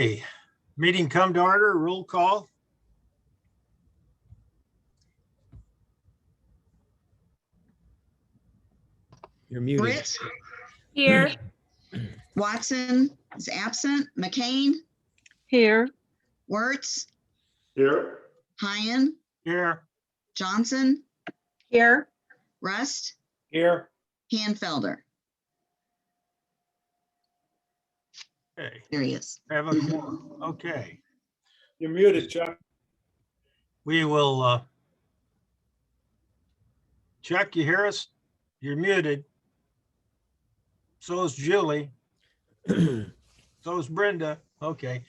Okay, meeting come to order, roll call. You're muted. Britt, Here. Watson is absent. McCain, Here. Wertz, Here. Hyen, Here. Johnson, Here. Rust, Here. Hanfelder. Okay, There he is. have a quorum. Okay, You're muted, Chuck. we will Chuck, you hear us? You're muted. So is Julie. So is Brenda. Okay,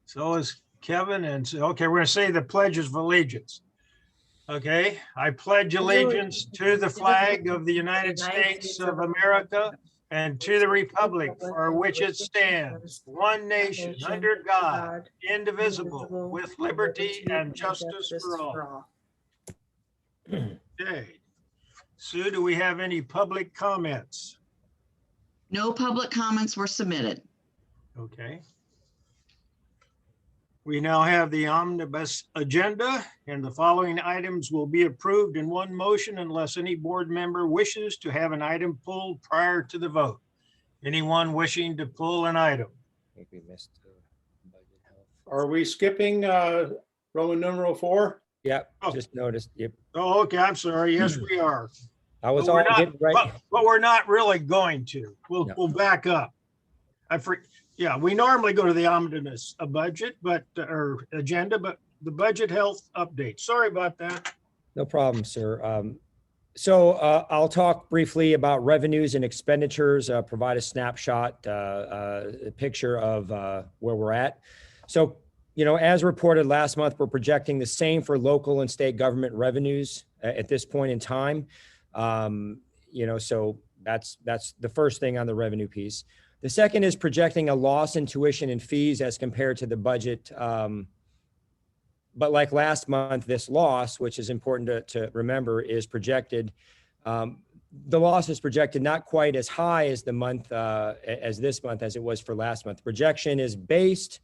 so is Kevin. And so, okay, we're gonna say the pledges of allegiance. Okay, I pledge allegiance to the flag of the United States of America and to the republic for which it stands, one nation, under God, indivisible, with liberty and justice for all. Okay. Sue, do we have any public comments? No public comments were submitted. Okay. We now have the Omnibus Agenda, and the following items will be approved in one motion unless any board member wishes to have an item pulled prior to the vote. Anyone wishing to pull an item? I think we missed budget health. Are we skipping Roman numeral 4? Yep, Oh. just noticed. Yep. Oh, okay, I'm sorry. Yes, we are. I was But we're all not- getting right. But we're not really going to. No. We'll back up. Yeah, we normally go to the omnibus budget, but or agenda, but the budget health update. Sorry about that. No problem, sir. So I'll talk briefly about revenues and expenditures, provide a snapshot, a picture of where we're at. So, you know, as reported last month, we're projecting the same for local and state government revenues at this point in time. You know, so that's the first thing on the revenue piece. The second is projecting a loss in tuition and fees as compared to the budget. But like last month, this loss, which is important to remember, is projected. The loss is projected not quite as high as the month, as this month, as it was for last month. Projection is based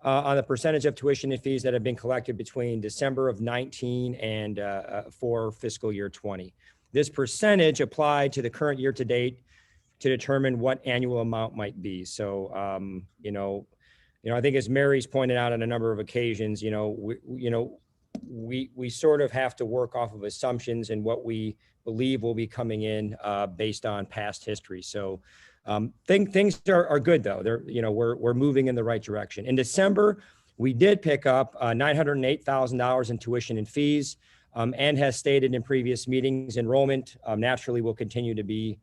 on the percentage of tuition and fees that have been collected between December of 19 and for fiscal year 20. This percentage applied to the current year to date to determine what annual amount might be. So, you know, I think as Mary's pointed out on a number of occasions, we sort of have to work off of assumptions and what we believe will be coming in based on past history. So things are good though. We're moving in the right direction. In December, we did pick up $908,000 in tuition and fees, and has stated in previous meetings, enrollment naturally will continue to be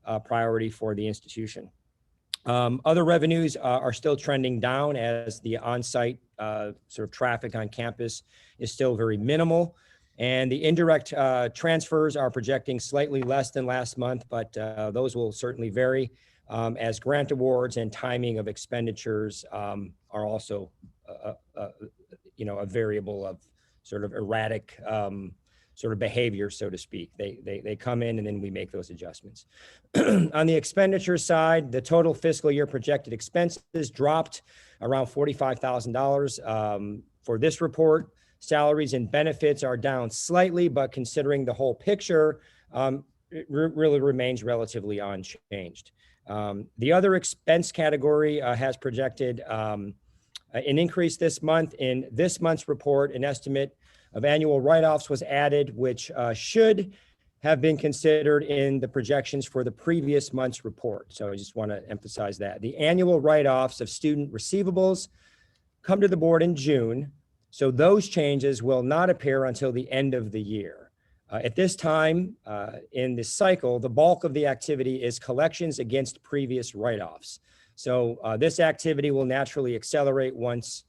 a priority for the institution. Other revenues are still trending down as the on-site sort of traffic on campus is still very minimal. And the indirect transfers are projecting slightly less than last month, but those will certainly vary as grant awards and timing of expenditures are also a variable of sort of erratic sort of behavior, so to speak. They come in and then we make those adjustments. On the expenditure side, the total fiscal year projected expenses dropped around $45,000 for this report. Salaries and benefits are down slightly, but considering the whole picture, it really remains relatively unchanged. The other expense category has projected an increase this month. In this month's report, an estimate of annual write-offs was added, which should have been considered in the projections for the previous month's report. So I just want to emphasize that. The annual write-offs of student receivables come to the board in June, so those changes will not appear until the end of the year. At this time in this cycle, the bulk of the activity is collections against previous write-offs. So this activity will naturally accelerate once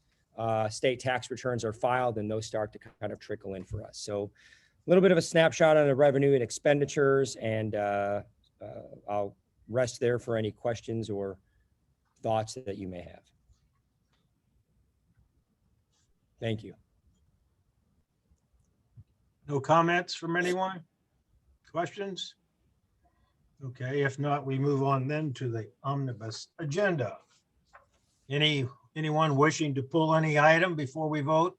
state tax returns are filed and those start to kind of trickle in for us. So a little bit of a snapshot on the revenue and expenditures, and I'll rest there for any questions or thoughts that you may have. Thank you. No comments from anyone? Questions? Okay, if not, we move on then to the omnibus agenda. Any Anyone wishing to pull any item before we vote?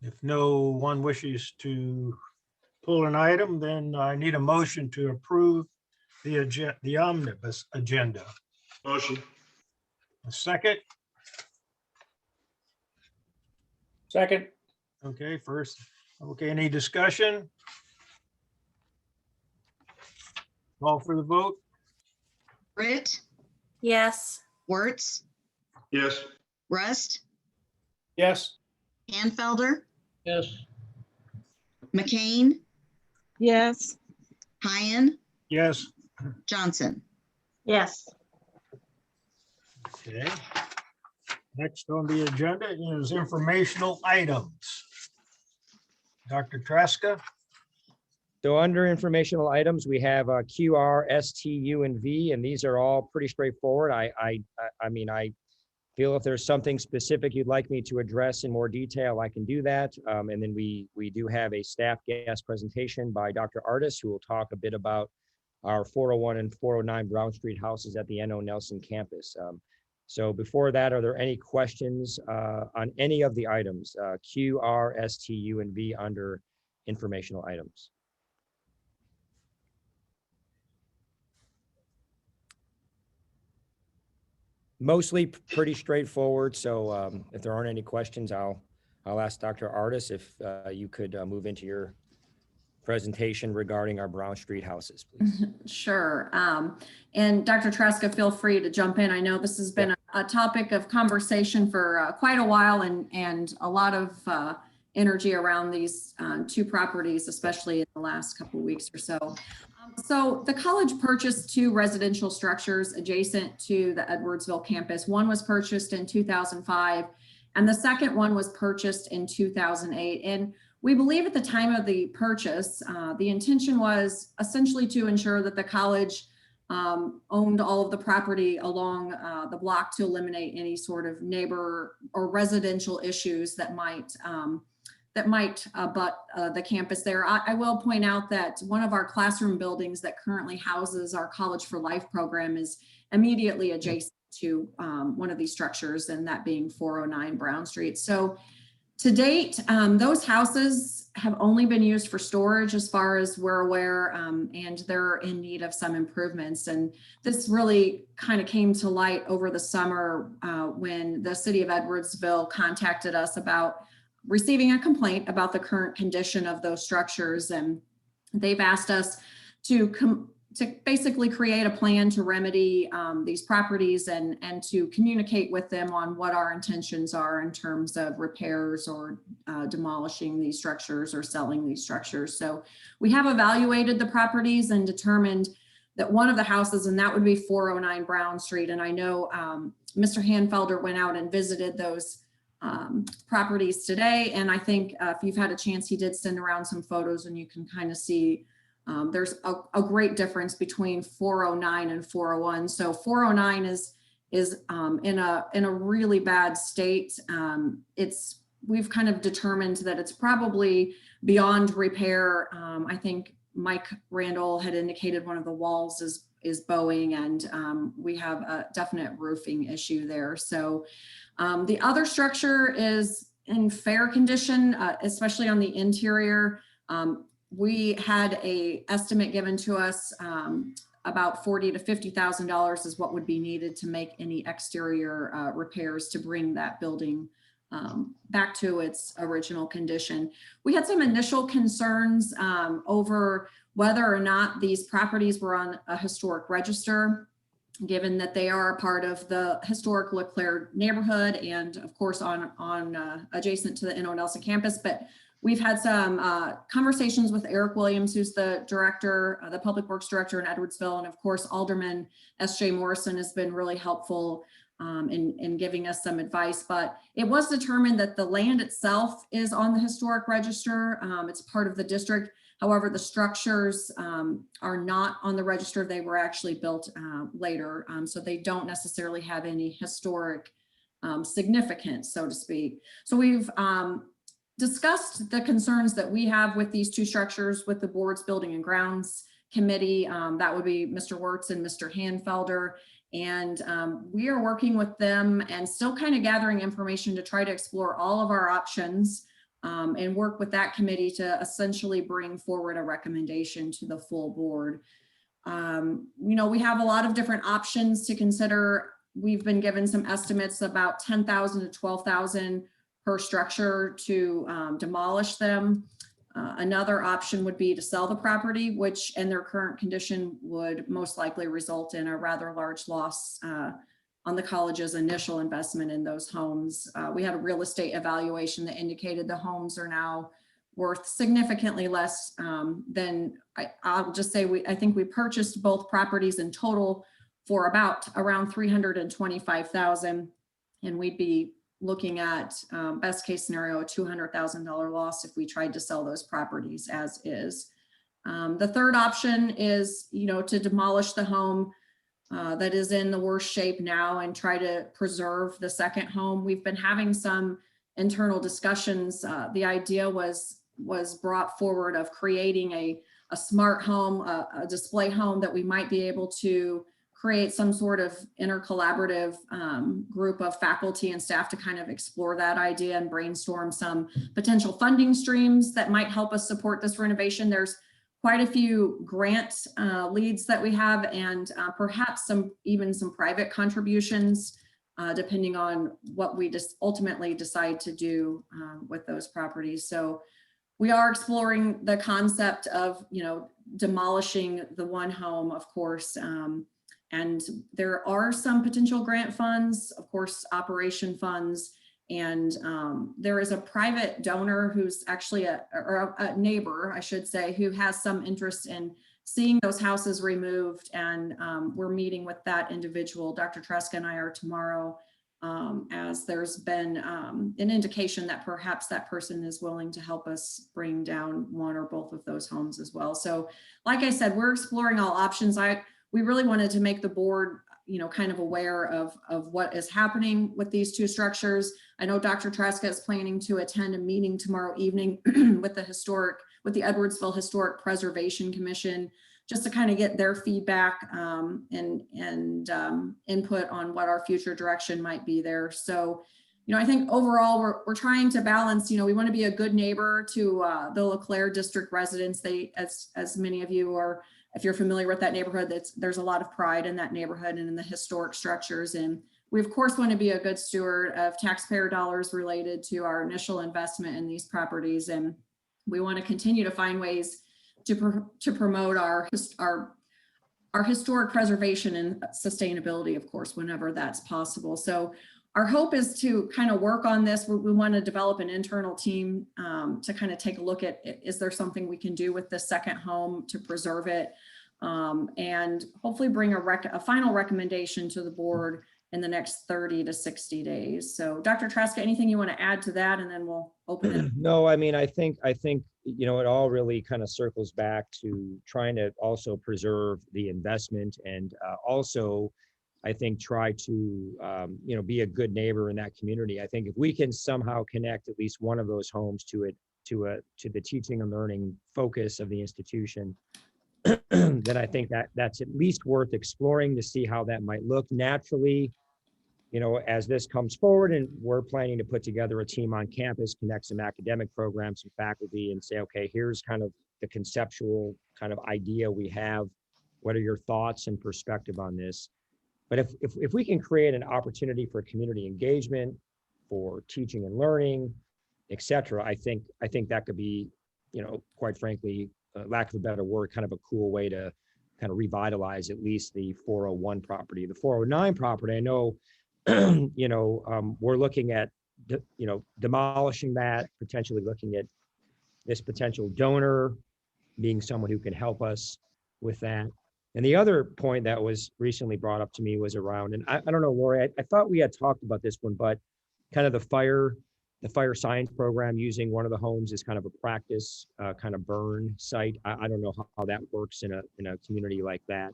If no one wishes to pull an item, then I need a motion to approve the omnibus agenda. Motion. A second? Second. Okay, first, okay, any discussion? Call for the vote? Britt, Yes. Wertz, Yes. Rust, Yes. Hanfelder, Yes. McCain, Yes. Hyen, Yes. Johnson. Yes. Okay. Next on the agenda is informational items. Dr. Traska? So under informational items, we have QR, ST, U, and V, and these are all pretty straightforward. I mean, I feel if there's something specific you'd like me to address in more detail, I can do that. And then we do have a staff guest presentation by Dr. Artis, who will talk a bit about our 401 and 409 Brown Street houses at the N.O. Nelson campus. So before that, are there any questions on any of the items, Q, R, S, T, U, and V under informational items? Mostly pretty straightforward. So if there aren't any questions, I'll ask Dr. Artis if you could move into your presentation regarding our Brown Street houses, please. Sure. And Dr. Traska, feel free to jump in. I know this has been a topic of conversation for quite a while and a lot of energy around these two properties, especially in the last couple of weeks or so. So the college purchased two residential structures adjacent to the Edwardsville campus. One was purchased in 2005 and the second one was purchased in 2008. And we believe at the time of the purchase, the intention was essentially to ensure that the college owned all of the property along the block to eliminate any sort of neighbor or residential issues that might abut the campus there. I will point out that one of our classroom buildings that currently houses our College for Life program is immediately adjacent to one of these structures, and that being 409 Brown Street. So to date, those houses have only been used for storage as far as we're aware, and they're in need of some improvements. And this really kind of came to light over the summer when the city of Edwardsville contacted us about receiving a complaint about the current condition of those structures. And they've asked us to basically create a plan to remedy these properties and to communicate with them on what our intentions are in terms of repairs or demolishing these structures or selling these structures. So we have evaluated the properties and determined that one of the houses, and that would be 409 Brown Street. And I know Mr. Hanfelder went out and visited those properties today. And I think if you've had a chance, he did send around some photos and you can kind of see there's a great difference between 409 and 401. So 409 is in a really bad state. We've kind of determined that it's probably beyond repair. I think Mike Randall had indicated one of the walls is bowing, and we have a definite roofing issue there. So the other structure is in fair condition, especially on the interior. We had a estimate given to us about $40,000 to $50,000 is what would be needed to make any exterior repairs to bring that building back to its original condition. We had some initial concerns over whether or not these properties were on a historic register, given that they are a part of the historic LeClaire neighborhood and of course on adjacent to the N.O. Nelson campus. But we've had some conversations with Eric Williams, who's the director, the public works director in Edwardsville. And of course, Alderman S.J. Morrison has been really helpful in giving us some advice. But it was determined that the land itself is on the historic register. It's part of the district. However, the structures are not on the register. They were actually built later. So they don't necessarily have any historic significance, so to speak. So we've discussed the concerns that we have with these two structures with the board's building and grounds committee. That would be Mr. Wertz and Mr. Hanfelder. And we are working with them and still kind of gathering information to try to explore all of our options and work with that committee to essentially bring forward a recommendation to the full board. We have a lot of different options to consider. We've been given some estimates about 10,000 to 12,000 per structure to demolish them. Another option would be to sell the property, which in their current condition would most likely result in a rather large loss on the college's initial investment in those homes. We had a real estate evaluation that indicated the homes are now worth significantly less than, I'll just say, I think we purchased both properties in total for around $325,000, and we'd be looking at best case scenario, a $200,000 loss if we tried to sell those properties as is. The third option is, to demolish the home that is in the worst shape now and try to preserve the second home. We've been having some internal discussions. The idea was brought forward of creating a smart home, a display home that we might be able to create some sort of intercollaborative group of faculty and staff to kind of explore that idea and brainstorm some potential funding streams that might help us support this renovation. There's quite a few grant leads that we have, and perhaps even some private contributions, depending on what we just ultimately decide to do with those properties. So we are exploring the concept of, demolishing the one home, of course, and there are some potential grant funds, of course, operation funds, and there is a private donor who's actually a neighbor, I should say, who has some interest in seeing those houses removed, and we're meeting with that individual. Dr. Tresca and I are tomorrow, as there's been an indication that perhaps that person is willing to help us bring down one or both of those homes as well. So like I said, we're exploring all options. We really wanted to make the board, kind of aware of what is happening with these two structures. I know Dr. Tresca is planning to attend a meeting tomorrow evening with the Edwardsville Historic Preservation Commission, just to kind of get their feedback and input on what our future direction might be there. So, I think overall we're trying to balance, we want to be a good neighbor to the LeClaire district residents. They, as many of you are, if you're familiar with that neighborhood, there's a lot of pride in that neighborhood and in the historic structures. And we of course want to be a good steward of taxpayer dollars related to our initial investment in these properties. And we want to continue to find ways to promote our historic preservation and sustainability, of course, whenever that's possible. So our hope is to kind of work on this. We want to develop an internal team to kind of take a look at, is there something we can do with the second home to preserve it, and hopefully bring a final recommendation to the board in the next 30 to 60 days. So Dr. Tresca, anything you want to add to that, and then we'll open it up. No, I mean, I think, it all really kind of circles back to trying to also preserve the investment, and also, I think, try to, be a good neighbor in that community. I think if we can somehow connect at least one of those homes to the teaching and learning focus of the institution, then I think that's at least worth exploring to see how that might look. Naturally, as this comes forward, and we're planning to put together a team on campus, connect some academic programs, some faculty, and say, okay, here's kind of the conceptual kind of idea we have. What are your thoughts and perspective on this? But if we can create an opportunity for community engagement, for teaching and learning, et cetera, I think that could be, quite frankly, lack of a better word, kind of a cool way to kind of revitalize at least the 401 property. The 409 property, I know, we're looking at, demolishing that, potentially looking at this potential donor being someone who can help us with that. And the other point that was recently brought up to me was around, and I don't know, Lori, I thought we had talked about this one, but kind of the fire science program, using one of the homes as kind of a practice kind of burn site. I don't know how that works in a community like that,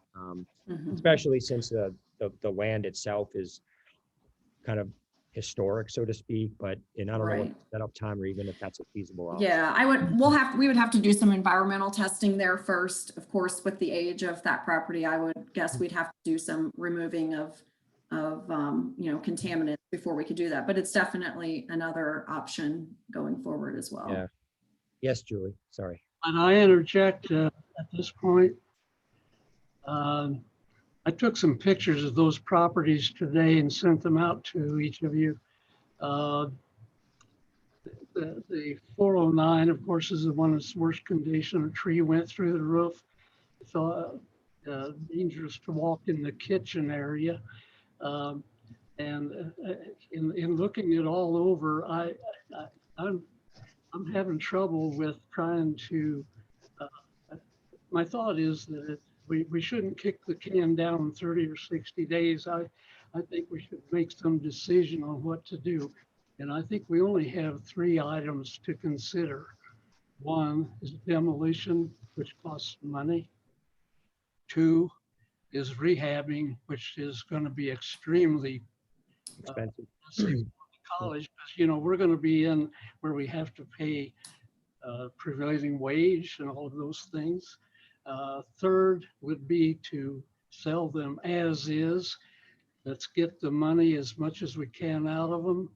especially since the land itself is kind of historic, so to speak, but, and I don't know what Right. setup time or even if that's a feasible option. Yeah, we would have to do some environmental testing there first. Of course, with the age of that property, I would guess we'd have to do some removing of contaminants before we could do that. But it's definitely another option going forward as well. Yeah. Yes, Julie, sorry. And I interject at this point. I took some pictures of those properties today and sent them out to each of you. The 409, of course, is the one that's worst condition. A tree went through the roof. It's dangerous to walk in the kitchen area. And in looking it all over, I'm having trouble with trying to. My thought is that we shouldn't kick the can down 30 or 60 days. I think we should make some decision on what to do. And I think we only have 3 items to consider. One is demolition, which costs money. 2 is rehabbing, which is going to be extremely Expensive. college, because we're going to be in where we have to pay prevailing wage and all of those things. Third would be to sell them as is. Let's get the money as much as we can out of them,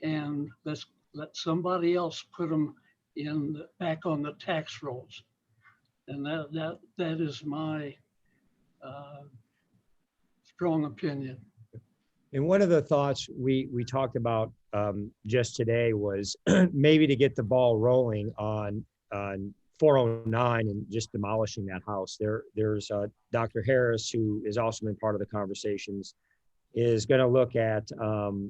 and let's let somebody else put them back on the tax rolls. And that is my strong opinion. And one of the thoughts we talked about just today was maybe to get the ball rolling on 409 and just demolishing that house. There's Dr. Harris, who has also been part of the conversations, is going to look at,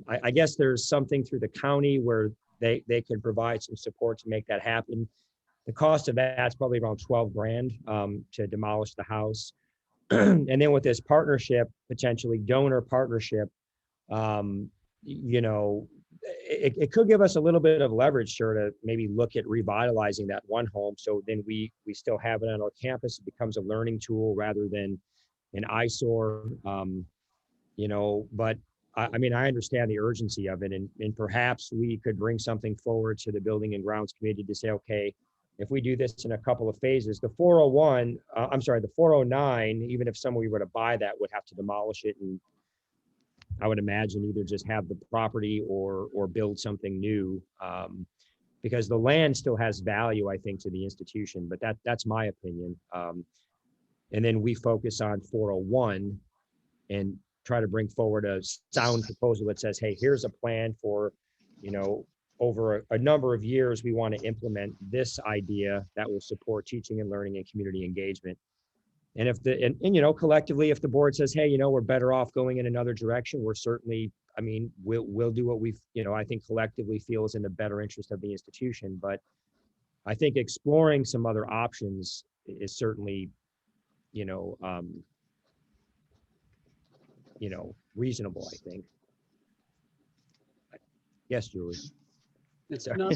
I guess there's something through the county where they can provide some support to make that happen. The cost of that's probably around 12 grand to demolish the house. And then with this partnership, potentially donor partnership, it could give us a little bit of leverage, sure, to maybe look at revitalizing that one home. So then we still have it on our campus. It becomes a learning tool rather than an eyesore, but I mean, I understand the urgency of it, and perhaps we could bring something forward to the Building and Grounds Committee to say, okay, if we do this in a couple of phases, the 409, even if somebody were to buy that, would have to demolish it, and I would imagine either just have the property or build something new, because the land still has value, I think, to the institution. But that's my opinion. And then we focus on 401 and try to bring forward a sound proposal that says, hey, here's a plan for, over a number of years, we want to implement this idea that will support teaching and learning and community engagement. And if collectively, if the board says, hey, we're better off going in another direction, we're certainly, we'll do what we've, I think collectively feels in the better interest of the institution. But I think exploring some other options is certainly, reasonable, I think. Yes, Julie. It's Sorry. not.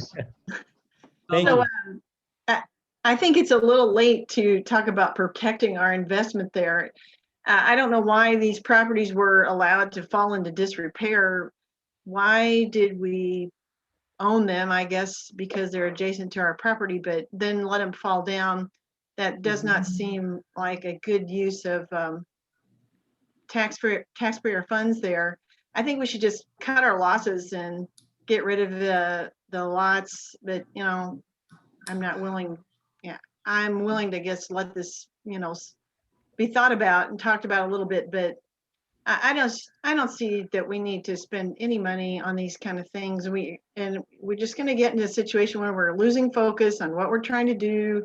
Thank So you. I think it's a little late to talk about protecting our investment there. I don't know why these properties were allowed to fall into disrepair. Why did we own them? I guess because they're adjacent to our property, but then let them fall down. That does not seem like a good use of taxpayer funds there. I think we should just cut our losses and get rid of the lots, but I'm not willing. Yeah, I'm willing to just let this, be thought about and talked about a little bit, but I don't see that we need to spend any money on these kind of things. We're just going to get into a situation where we're losing focus on what we're trying to do,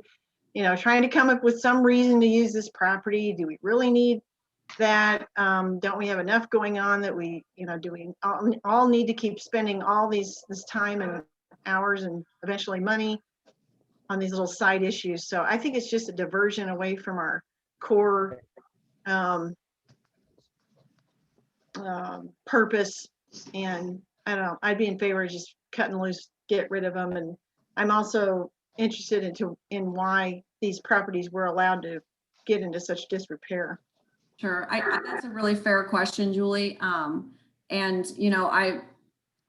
trying to come up with some reason to use this property. Do we really need that? Don't we have enough going on that we, do we all need to keep spending all this time and hours and eventually money on these little side issues? So I think it's just a diversion away from our core purpose. And I don't know, I'd be in favor of just cutting loose, get rid of them. And I'm also interested in why these properties were allowed to get into such disrepair. Sure, that's a really fair question, Julie. And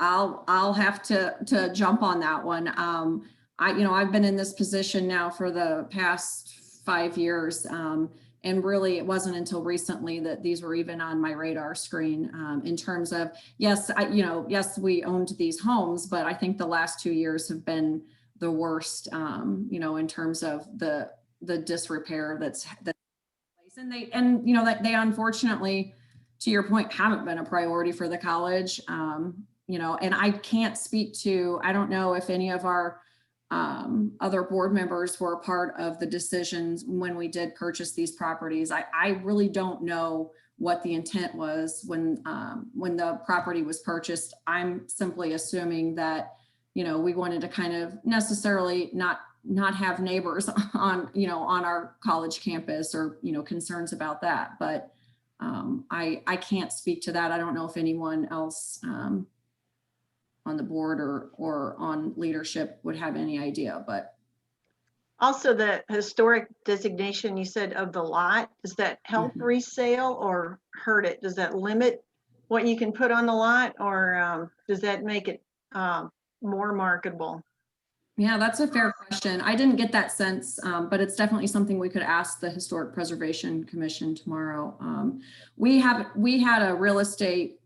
I'll have to jump on that one. I've been in this position now for the past 5 years. And really, it wasn't until recently that these were even on my radar screen, in terms of, yes, yes, we owned these homes, but I think the last 2 years have been the worst, in terms of the disrepair that's and they unfortunately, to your point, haven't been a priority for the college. And I can't speak to, I don't know if any of our other board members were a part of the decisions when we did purchase these properties. I really don't know what the intent was when the property was purchased. I'm simply assuming that, we wanted to kind of necessarily not have neighbors on our college campus or, concerns about that. But I can't speak to that. I don't know if anyone else on the board or on leadership would have any idea, but. Also, the historic designation you said of the lot, does that help resale or hurt it? Does that limit what you can put on the lot, or does that make it more marketable? Yeah, that's a fair question. I didn't get that sense, but it's definitely something we could ask the Historic Preservation Commission tomorrow. We had a real estate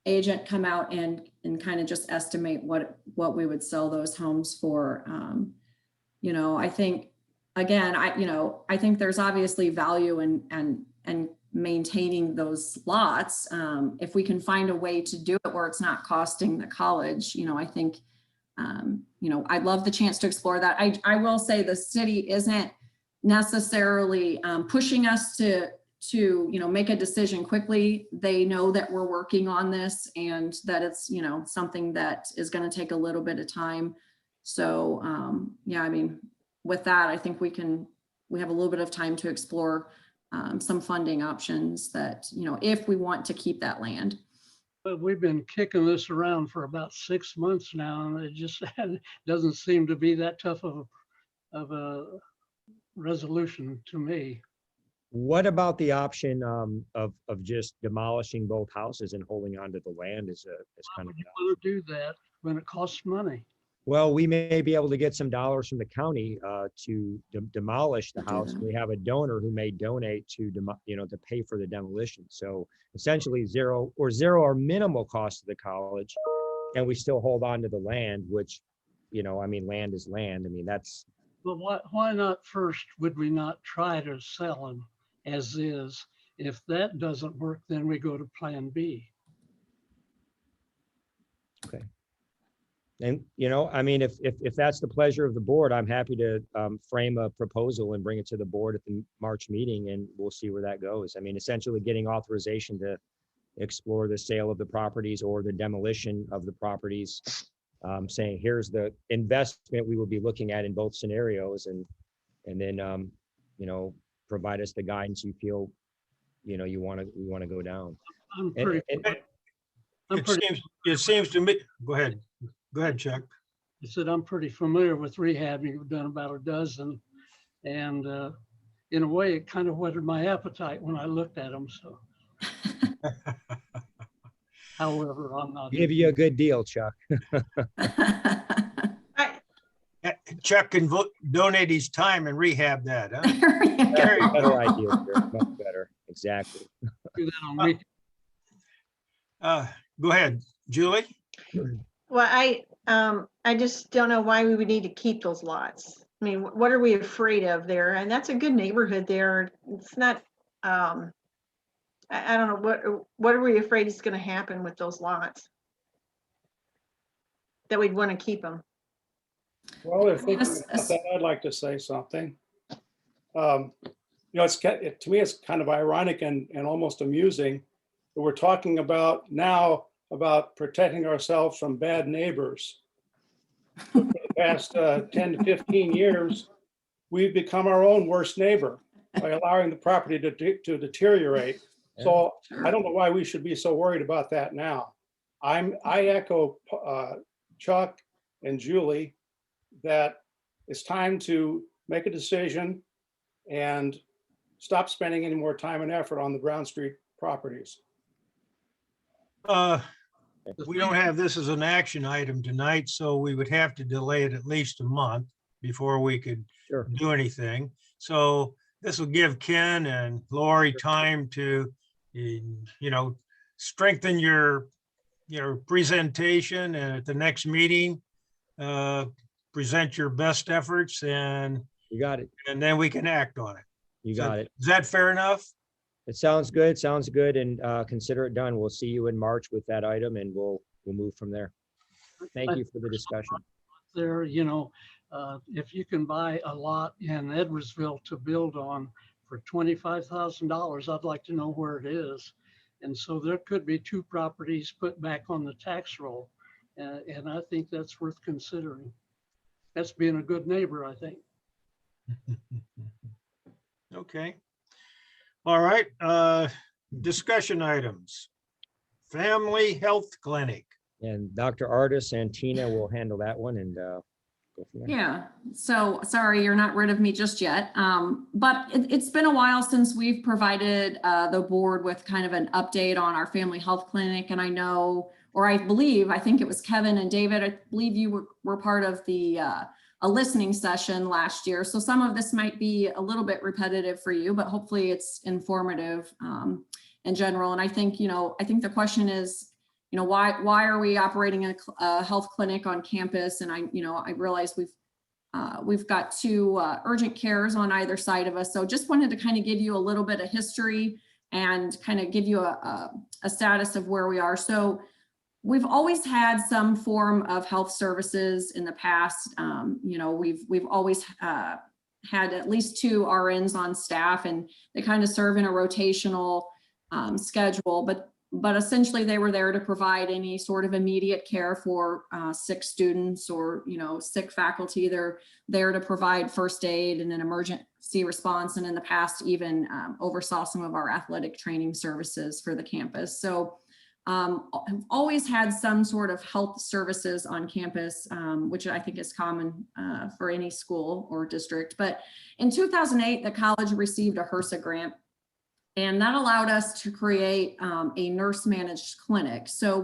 agent come out and kind of just estimate what we would sell those homes for. I think, again, I think there's obviously value in maintaining those lots. If we can find a way to do it where it's not costing the college, I think, I'd love the chance to explore that. I will say the city isn't necessarily pushing us to make a decision quickly. They know that we're working on this and that it's, something that is going to take a little bit of time. So, with that, I think we have a little bit of time to explore some funding options that, if we want to keep that land. But we've been kicking this around for about 6 months now, and it just doesn't seem to be that tough of a resolution to me. What about the option of just demolishing both houses and holding onto the land as Why kind of? would you want to do that when it costs money? Well, we may be able to get some dollars from the county to demolish the house. We have a donor who may donate to pay for the demolition. So essentially zero or minimal cost to the college, and we still hold on to the land, which, land is land. That's. But why not first would we not try to sell them as is? If that doesn't work, then we go to plan B. Okay. And, if that's the pleasure of the board, I'm happy to frame a proposal and bring it to the board at the March meeting, and we'll see where that goes. Essentially getting authorization to explore the sale of the properties or the demolition of the properties, saying, here's the investment we will be looking at in both scenarios, and then, provide us the guidance you feel, we want to go down. It seems to me, go ahead, Chuck. I said, I'm pretty familiar with rehabbing. We've done about a dozen. And in a way, it kind of whetted my appetite when I looked at them. So, however, I'm not. Give you a good deal, Chuck. Chuck can donate his time and rehab that, huh? Very better idea, sir. Much better. Exactly. Do that on weekends. Go ahead, Julie. Well, I just don't know why we would need to keep those lots. What are we afraid of there? And that's a good neighborhood there. It's not, I don't know, what are we afraid is going to happen with those lots that we'd want to keep them? Well, if thinking about that, I'd like to say something. To me, it's kind of ironic and almost amusing that we're talking about now about protecting ourselves from bad neighbors. For the past 10 to 15 years, we've become our own worst neighbor by allowing the property to deteriorate. So I don't know why we should be so worried about that now. I echo Chuck and Julie that it's time to make a decision and stop spending any more time and effort on the Brown Street properties. we don't have this as an action item tonight, so we would have to delay it at least a month before we could Sure. do anything. So this will give Ken and Lori time to, strengthen your presentation, and at the next meeting, present your best efforts, and You got it. then we can act on it. You got it. Is that fair enough? It sounds good. Sounds good. And consider it done. We'll see you in March with that item and we'll move from there. Thank you for the discussion. There, if you can buy a lot in Edwardsville to build on for $25,000, I'd like to know where it is. And so there could be 2 properties put back on the tax roll. And I think that's worth considering. That's being a good neighbor, I think. Okay. All right, discussion items. Family Health Clinic. And Dr. Artis and Tina will handle that one and go from there. Yeah, so sorry, you're not rid of me just yet. But it's been a while since we've provided the board with kind of an update on our family health clinic. And I know, or I think it was Kevin and David, I believe you were part of a listening session last year. So some of this might be a little bit repetitive for you, but hopefully it's informative in general. And I think the question is, why are we operating a health clinic on campus? And I realize we've got 2 urgent cares on either side of us. So just wanted to kind of give you a little bit of history and kind of give you a status of where we are. So we've always had some form of health services in the past. We've always had at least 2 RNs on staff, and they kind of serve in a rotational schedule, but essentially they were there to provide any sort of immediate care for sick students or, sick faculty. They're there to provide first aid and an emergency response. And in the past, even oversaw some of our athletic training services for the campus. So I've always had some sort of health services on campus, which I think is common for any school or district. But in 2008, the college received a HRSA grant, and that allowed us to create a nurse managed clinic. So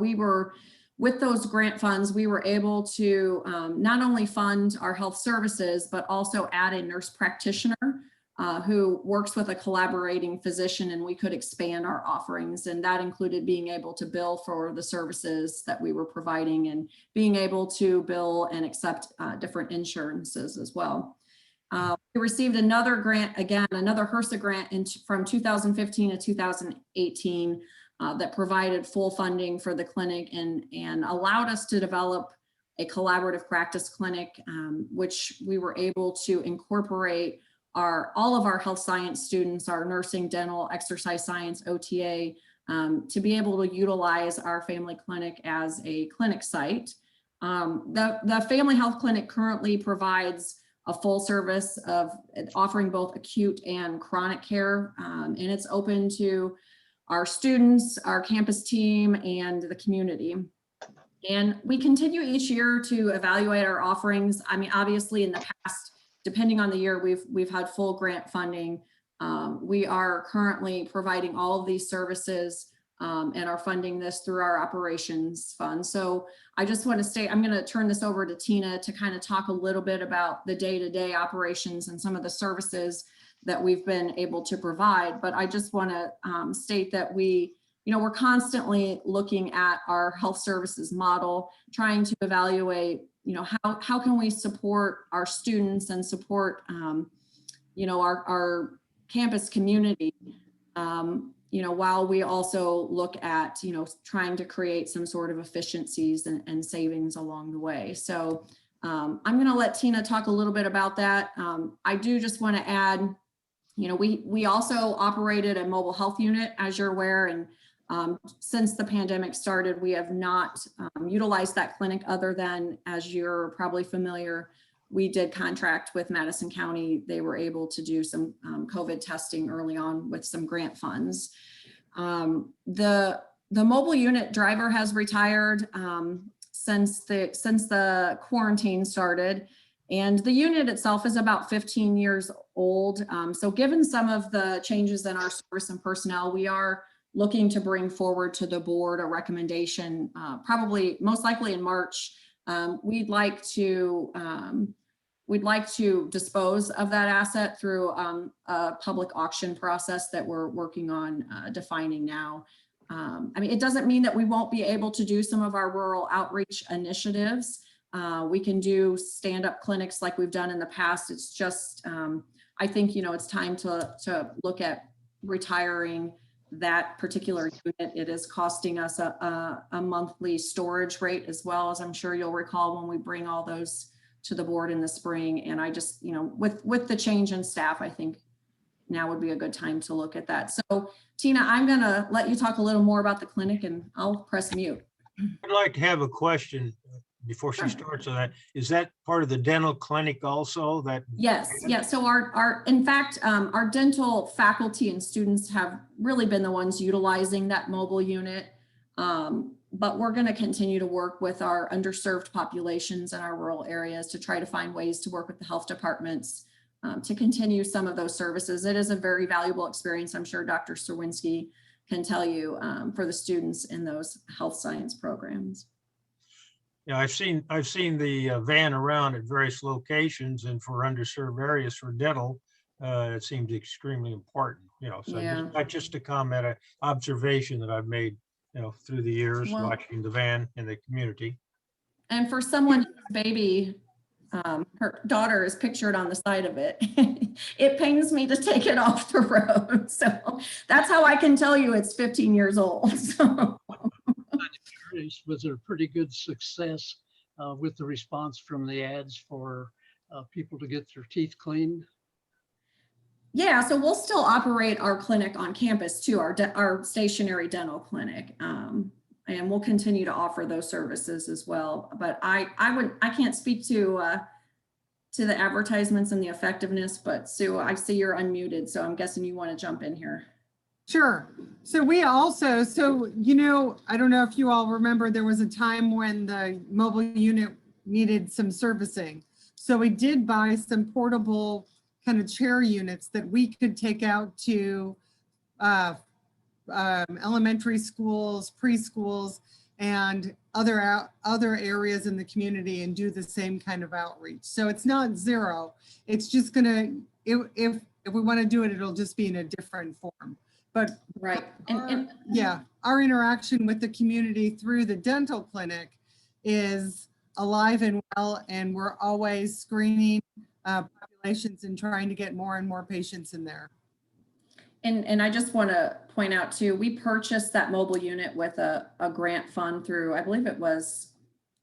with those grant funds, we were able to not only fund our health services, but also add a nurse practitioner who works with a collaborating physician, and we could expand our offerings. And that included being able to bill for the services that we were providing and being able to bill and accept different insurances as well. We received another grant, another HRSA grant from 2015 to 2018 that provided full funding for the clinic and allowed us to develop a collaborative practice clinic, which we were able to incorporate all of our health science students, our nursing, dental, exercise science, OTA, to be able to utilize our family clinic as a clinic site. The family health clinic currently provides a full service of offering both acute and chronic care, and it's open to our students, our campus team, and the community. And we continue each year to evaluate our offerings. I mean, obviously in the past, depending on the year, we've had full grant funding. We are currently providing all of these services and are funding this through our operations fund. So I just want to say, I'm going to turn this over to Tina to kind of talk a little bit about the day-to-day operations and some of the services that we've been able to provide. But I just want to state that we're constantly looking at our health services model, trying to evaluate how can we support our students and support our campus community, while we also look at trying to create some sort of efficiencies and savings along the way. So I'm going to let Tina talk a little bit about that. I do just want to add, we also operated a mobile health unit, as you're aware, and since the pandemic started, we have not utilized that clinic other than, as you're probably familiar, we did contract with Madison County. They were able to do some COVID testing early on with some grant funds. The mobile unit driver has retired since the quarantine started, and the unit itself is about 15 years old. So given some of the changes in our service and personnel, we are looking to bring forward to the board a recommendation, probably most likely in March. We'd like to dispose of that asset through a public auction process that we're working on defining now. I mean, it doesn't mean that we won't be able to do some of our rural outreach initiatives. We can do stand-up clinics like we've done in the past. It's just, I think, it's time to look at retiring that particular unit. It is costing us a monthly storage rate, as well, as I'm sure you'll recall when we bring all those to the board in the spring. And I just, with the change in staff, I think now would be a good time to look at that. So Tina, I'm gonna let you talk a little more about the clinic, and I'll press mute. I'd like to have a question before she starts on that. Is that part of the dental clinic also? That Yes, yeah. So in fact, our dental faculty and students have really been the ones utilizing that mobile unit. But we're going to continue to work with our underserved populations in our rural areas to try to find ways to work with the health departments to continue some of those services. It is a very valuable experience. I'm sure Dr. Serwinski can tell you for the students in those health science programs. Yeah, I've seen the van around at various locations, and for underserved areas for dental, it seems extremely important. So Yeah. not just a comment, an observation that I've made, through the years, Well, watching the van in the community. and for someone whose baby, her daughter is pictured on the side of it, it pains me to take it off the road. So that's how I can tell you it's 15 years old. So. Was a pretty good success with the response from the ads for people to get their teeth cleaned. Yeah, so we'll still operate our clinic on campus too, our stationary dental clinic. And we'll continue to offer those services as well. But I can't speak to the advertisements and the effectiveness, but Sue, I see you're unmuted, so I'm guessing you want to jump in here. Sure. So we also, I don't know if you all remember, there was a time when the mobile unit needed some servicing. So we did buy some portable kind of chair units that we could take out to elementary schools, preschools, and other areas in the community and do the same kind of outreach. So it's not zero. It's just gonna, if we want to do it, it'll just be in a different form. But right, our interaction with the community through the dental clinic is alive and well, and we're always screening populations and trying to get more and more patients in there. And I just want to point out too, we purchased that mobile unit with a grant fund through, I believe it was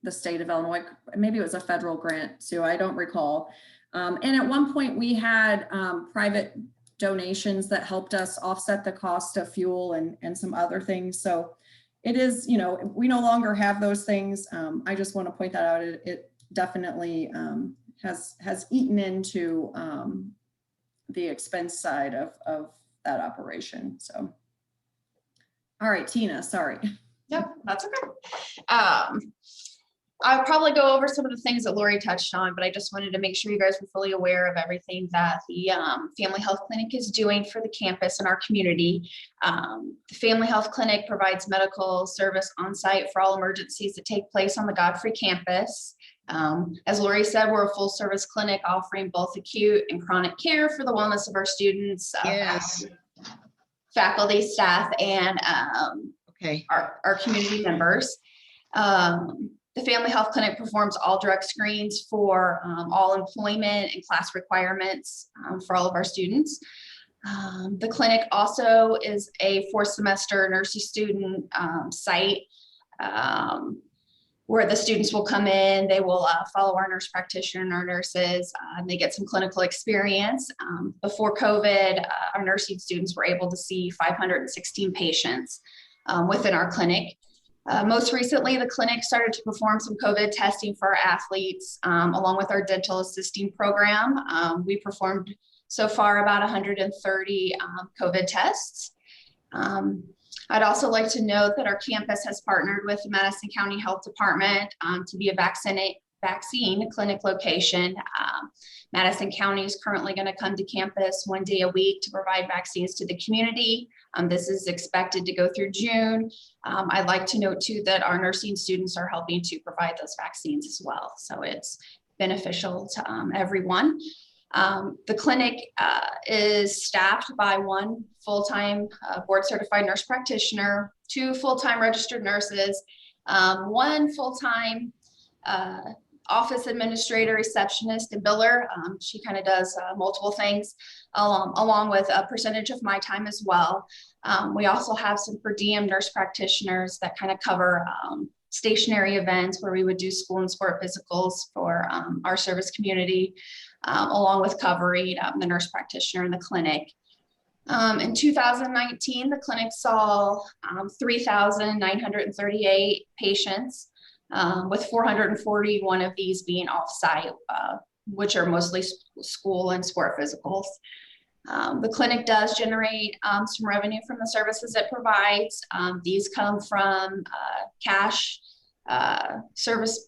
the state of Illinois, maybe it was a federal grant too, I don't recall. And at one point we had private donations that helped us offset the cost of fuel and some other things. So it is, we no longer have those things. I just want to point that out. It definitely has eaten into the expense side of that operation. So, all right, Tina, sorry. Yep, that's okay. I'll probably go over some of the things that Lori touched on, but I just wanted to make sure you guys were fully aware of everything that the Family Health Clinic is doing for the campus and our community. The Family Health Clinic provides medical service on site for all emergencies that take place on the Godfrey campus. As Lori said, we're a full service clinic offering both acute and chronic care for the wellness of our students, Yes. faculty, staff, and Okay. our community members. The Family Health Clinic performs all drug screens for all employment and class requirements for all of our students. The clinic also is a 4th semester nursing student site where the students will come in, they will follow our nurse practitioner and our nurses, and they get some clinical experience. Before COVID, our nursing students were able to see 516 patients within our clinic. Most recently, the clinic started to perform some COVID testing for our athletes, along with our dental assisting program. We performed so far about 130 COVID tests. I'd also like to note that our campus has partnered with the Madison County Health Department to be a vaccine clinic location. Madison County is currently going to come to campus 1 day a week to provide vaccines to the community. This is expected to go through June. I'd like to note too that our nursing students are helping to provide those vaccines as well. So it's beneficial to everyone. The clinic is staffed by 1 full-time board certified nurse practitioner, 2 full-time registered nurses, 1 full-time office administrator, receptionist, and biller. She kind of does multiple things along with a percentage of my time as well. We also have some per diem nurse practitioners that kind of cover stationary events where we would do school and sport physicals for our service community, along with covering the nurse practitioner in the clinic. In 2019, the clinic saw 3,938 patients, with 441 of these being off-site, which are mostly school and sport physicals. The clinic does generate some revenue from the services it provides. These come from cash services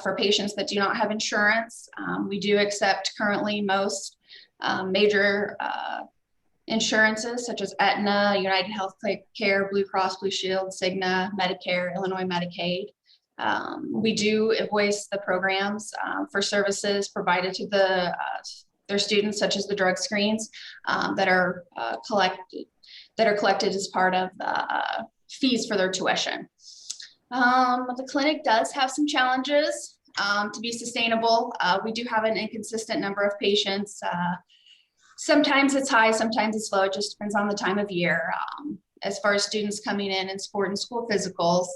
for patients that do not have insurance. We do accept currently most major insurances such as Aetna, United Healthcare, Blue Cross Blue Shield, Cigna, Medicare, Illinois Medicaid. We do invoice the programs for services provided to their students, such as the drug screens that are collected as part of the fees for their tuition. The clinic does have some challenges to be sustainable. We do have an inconsistent number of patients. Sometimes it's high, sometimes it's low. It just depends on the time of year. As far as students coming in and sport and school physicals,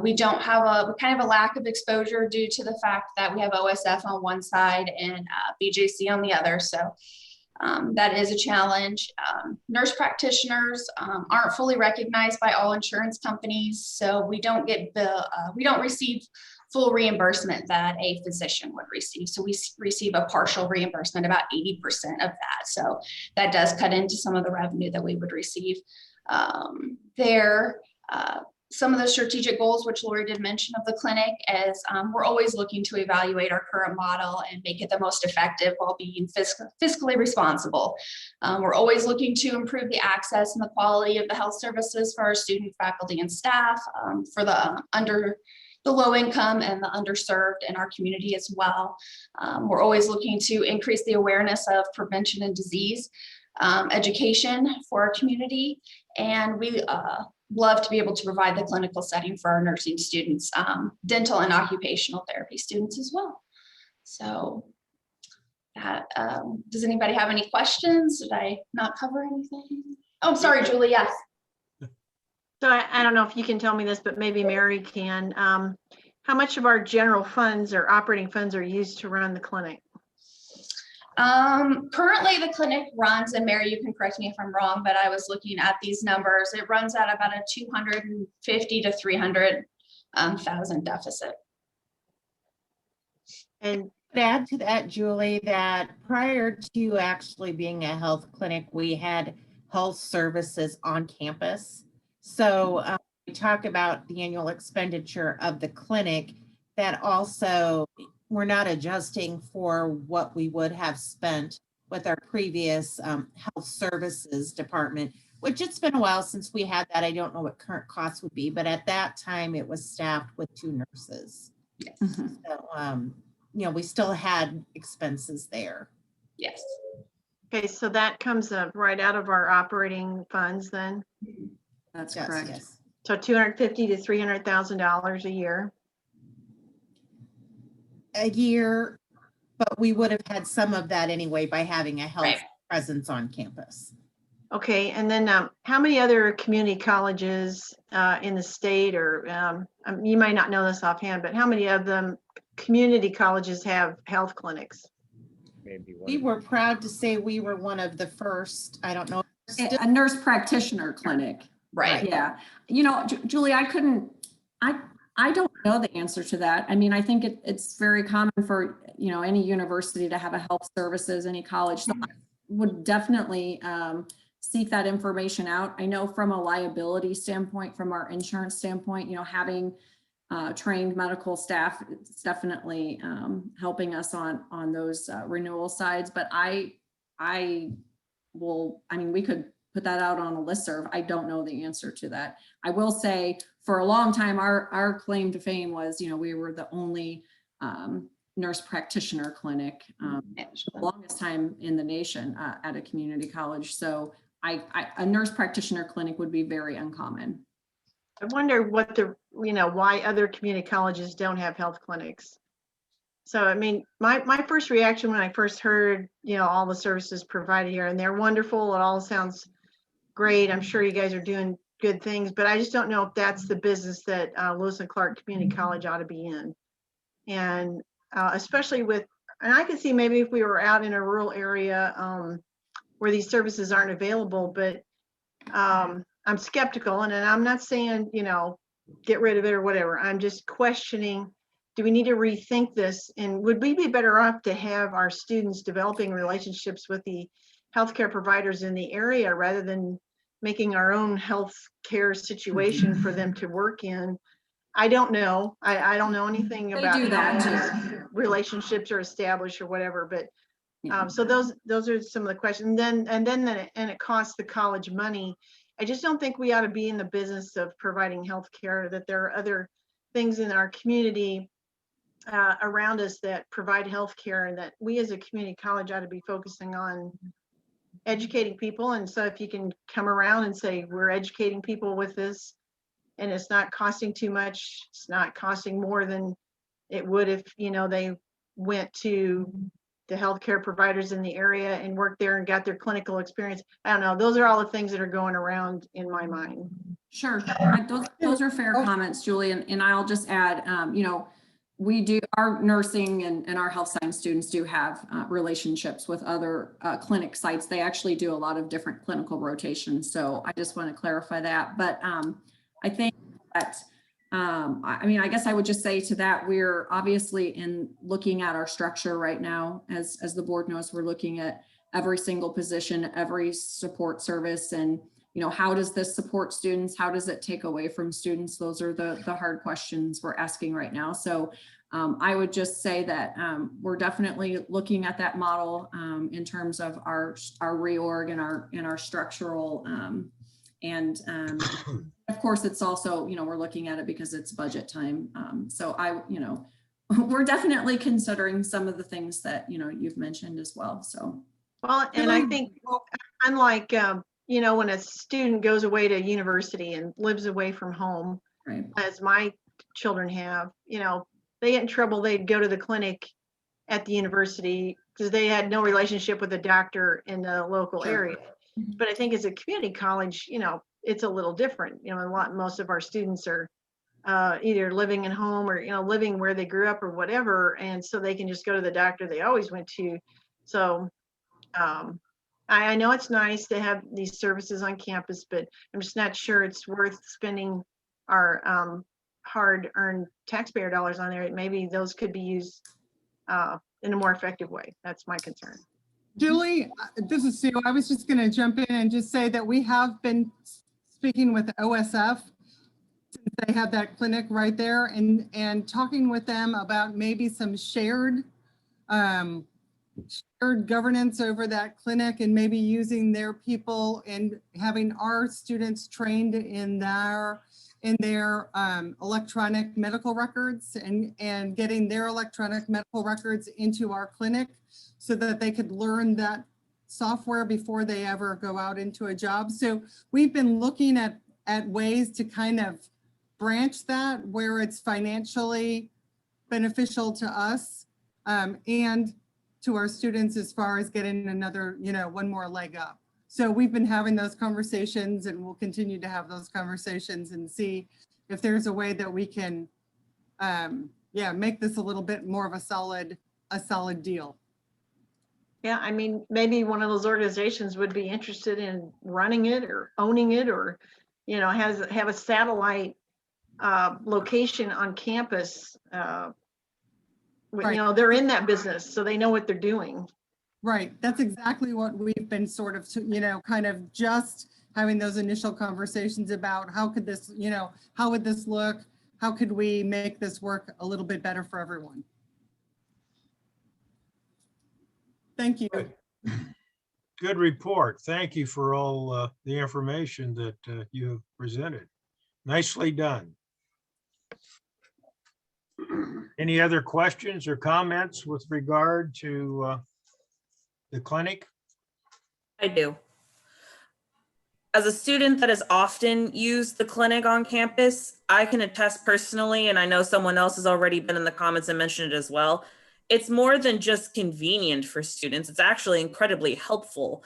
we don't have kind of a lack of exposure due to the fact that we have OSF on one side and BJC on the other. So that is a challenge. Nurse practitioners aren't fully recognized by all insurance companies, so we don't receive full reimbursement that a physician would receive. So we receive a partial reimbursement, about 80% of that. So that does cut into some of the revenue that we would receive. Some of the strategic goals, which Lori did mention of the clinic, is we're always looking to evaluate our current model and make it the most effective while being fiscally responsible. We're always looking to improve the access and the quality of the health services for our student, faculty, and staff, for the low income and the underserved in our community as well. We're always looking to increase the awareness of prevention and disease education for our community. And we love to be able to provide the clinical setting for our nursing students, dental and occupational therapy students as well. So that, does anybody have any questions? Did I not cover anything? Oh, sorry, Julie, yes. So I don't know if you can tell me this, but maybe Mary can. How much of our general funds or operating funds are used to run the clinic? Currently the clinic runs, and Mary, you can correct me if I'm wrong, but I was looking at these numbers. It runs at about a 250 to 300,000 deficit. And To add to that, Julie, that prior to actually being a health clinic, we had health services on campus. So we talk about the annual expenditure of the clinic, that also we're not adjusting for what we would have spent with our previous health services department, which it's been a while since we had that. I don't know what current costs would be, but at that time it was staffed with 2 nurses. Yes. So, we still had expenses there. Yes. okay, so that comes up right out of our operating funds then. That's Yes, correct. yes. So $250,000 to $300,000 a year. A year, but we would have had some of that anyway by having a health Right. presence on campus. Okay, and then how many other community colleges in the state, or you might not know this offhand, but how many of them community colleges have health clinics? Maybe one. We were proud to say we were one of the first, I don't know. A nurse practitioner clinic. Right. Yeah. Julie, I don't know the answer to that. I mean, I think it's very common for, any university to have a health services, any college. So I would definitely seek that information out. I know from a liability standpoint, from our insurance standpoint, having trained medical staff. It's definitely helping us on those renewal sides. But I mean, we could put that out on a listserv. I don't know the answer to that. I will say for a long time, our claim to fame was, we were the only nurse practitioner clinic, the longest time in the nation at a community college. So a nurse practitioner clinic would be very uncommon. I wonder what why other community colleges don't have health clinics. So, I mean, my first reaction when I first heard, all the services provided here, and they're wonderful. It all sounds great. I'm sure you guys are doing good things, but I just don't know if that's the business that Lewis and Clark Community College ought to be in. And especially and I could see maybe if we were out in a rural area where these services aren't available, but I'm skeptical, and I'm not saying, get rid of it or whatever. I'm just questioning, do we need to rethink this? And would we be better off to have our students developing relationships with the healthcare providers in the area rather than making our own healthcare situation for them to work in? I don't know. I don't know anything They about do that how too. relationships are established or whatever, but so those are some of the questions. And then it costs the college money. I just don't think we ought to be in the business of providing health care, that there are other things in our community around us that provide health care, and that we as a community college ought to be focusing on educating people. And so if you can come around and say, we're educating people with this, and it's not costing too much, it's not costing more than it would if, they went to the healthcare providers in the area and worked there and got their clinical experience. I don't know. Those are all the things that are going around in my mind. Sure. Those are fair comments, Julie. And I'll just add, our nursing and our health science students do have relationships with other clinic sites. They actually do a lot of different clinical rotations. So I just want to clarify that. But I think that, I guess I would just say to that, we're obviously looking at our structure right now. As the board knows, we're looking at every single position, every support service, and how does this support students? How does it take away from students? Those are the hard questions we're asking right now. So I would just say that we're definitely looking at that model in terms of our reorg and our structural of course, it's also, we're looking at it because it's budget time. So we're definitely considering some of the things that, you've mentioned as well. So. Well, and I think unlike, when a student goes away to university and lives away from home, right, as my children have, they get in trouble, they'd go to the clinic at the university because they had no relationship with a doctor in the local area. But I think as a community college, it's a little different. Most of our students are either living at home or, living where they grew up or whatever. And so they can just go to the doctor they always went to. So I know it's nice to have these services on campus, but I'm just not sure it's worth spending our hard-earned taxpayer dollars on there. Maybe those could be used in a more effective way. That's my concern. Julie, this is Sue. I was just going to jump in and just say that we have been speaking with the OSF since they have that clinic right there, and talking with them about maybe some shared governance over that clinic, and maybe using their people and having our students trained in their electronic medical records and getting their electronic medical records into our clinic so that they could learn that software before they ever go out into a job. So we've been looking at ways to kind of branch that where it's financially beneficial to us and to our students as far as getting another, one more leg up. So we've been having those conversations, and we'll continue to have those conversations and see if there's a way that we can, make this a little bit more of a solid deal. Yeah, I mean, maybe one of those organizations would be interested in running it or owning it, or, have a satellite location on campus. Right. They're in that business, so they know what they're doing. Right. That's exactly what we've been sort of, kind of just having those initial conversations about how could this, how would this look? how could we make this work a little bit better for everyone? Thank you. Good report. Thank you for all the information that you have presented. Nicely done. Any other questions or comments with regard to the clinic? I do. As a student that has often used the clinic on campus, I can attest personally, and I know someone else has already been in the comments and mentioned it as well. It's more than just convenient for students. It's actually incredibly helpful.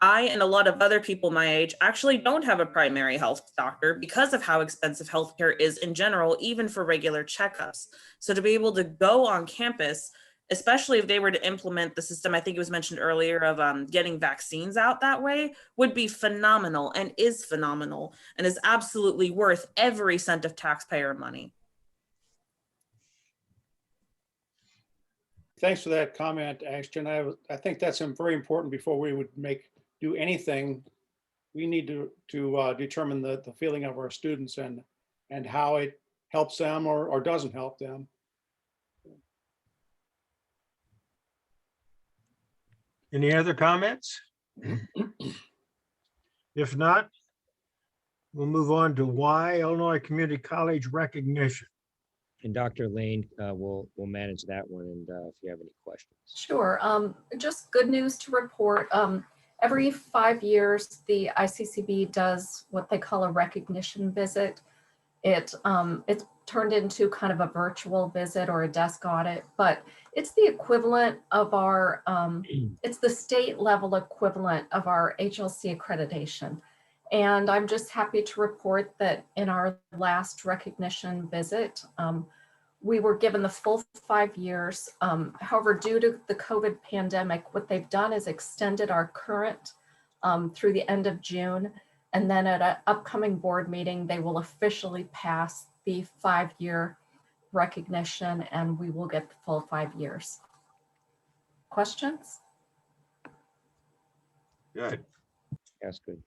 I and a lot of other people my age actually don't have a primary health doctor because of how expensive healthcare is in general, even for regular checkups. So to be able to go on campus, especially if they were to implement the system, I think it was mentioned earlier, of getting vaccines out that way, would be phenomenal and is phenomenal and is absolutely worth every cent of taxpayer money. Thanks for that comment, Ashton. I think that's very important before we would do anything. We need to determine the feeling of our students and how it helps them or doesn't help them. Any other comments? If not, we'll move on to Y, Illinois Community College recognition. And Dr. Lane will manage that one, and if you have any questions. Sure. Just good news to report. Every 5 years, the ICCB does what they call a recognition visit. It's turned into kind of a virtual visit or a desk audit, but it's the equivalent of our, it's the state level equivalent of our HLC accreditation. And I'm just happy to report that in our last recognition visit, we were given the full 5 years. However, due to the COVID pandemic, what they've done is extended our current through the end of June. And then at an upcoming board meeting, they will officially pass the 5-year recognition and we will get the full 5 years. Questions? Good. That's good.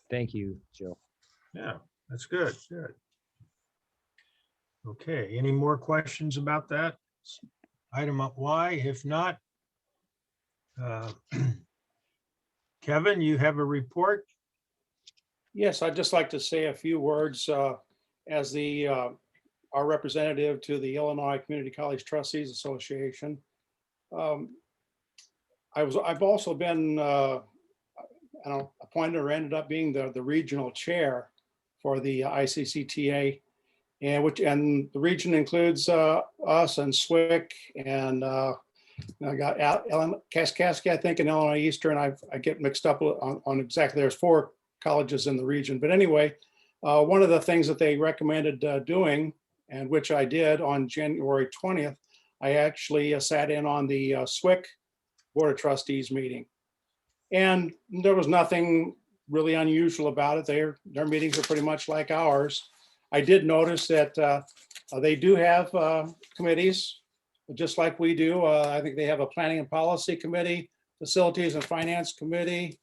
Thank you, Jill. Yeah, that's good. Good. Okay, any more questions about that? Item up Y, if not, Kevin, you have a report? Yes, I'd just like to say a few words as our representative to the Illinois Community College Trustees Association. I've also been appointed or ended up being the regional chair for the ICCTA, and the region includes us and SWIC and I got Ellen Kaskasky, I think, in Illinois Eastern. I get mixed up on exactly, there's 4 colleges in the region. But anyway, one of the things that they recommended doing, and which I did on January 20th, I actually sat in on the SWIC Board of Trustees meeting. And there was nothing really unusual about it. Their meetings are pretty much like ours. I did notice that they do have committees, just like we do. I think they have a planning and policy committee, facilities and finance committee,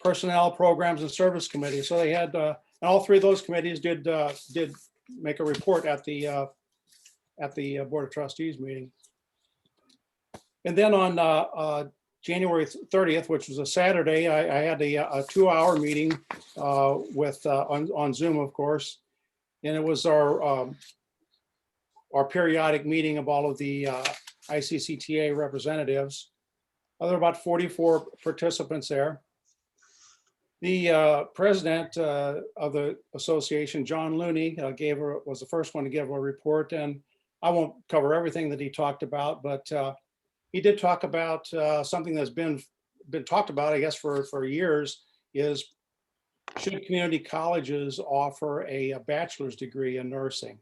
personnel programs and service committee. So they had, and all 3 of those committees did make a report at the Board of Trustees meeting. And then on January 30th, which was a Saturday, I had a 2-hour meeting on Zoom, of course. And it was our periodic meeting of all of the ICCTA representatives. There were about 44 participants there. The president of the association, John Looney, was the first one to give a report. And I won't cover everything that he talked about, but he did talk about something that's been talked about, I guess, for years, is should community colleges offer a bachelor's degree in nursing?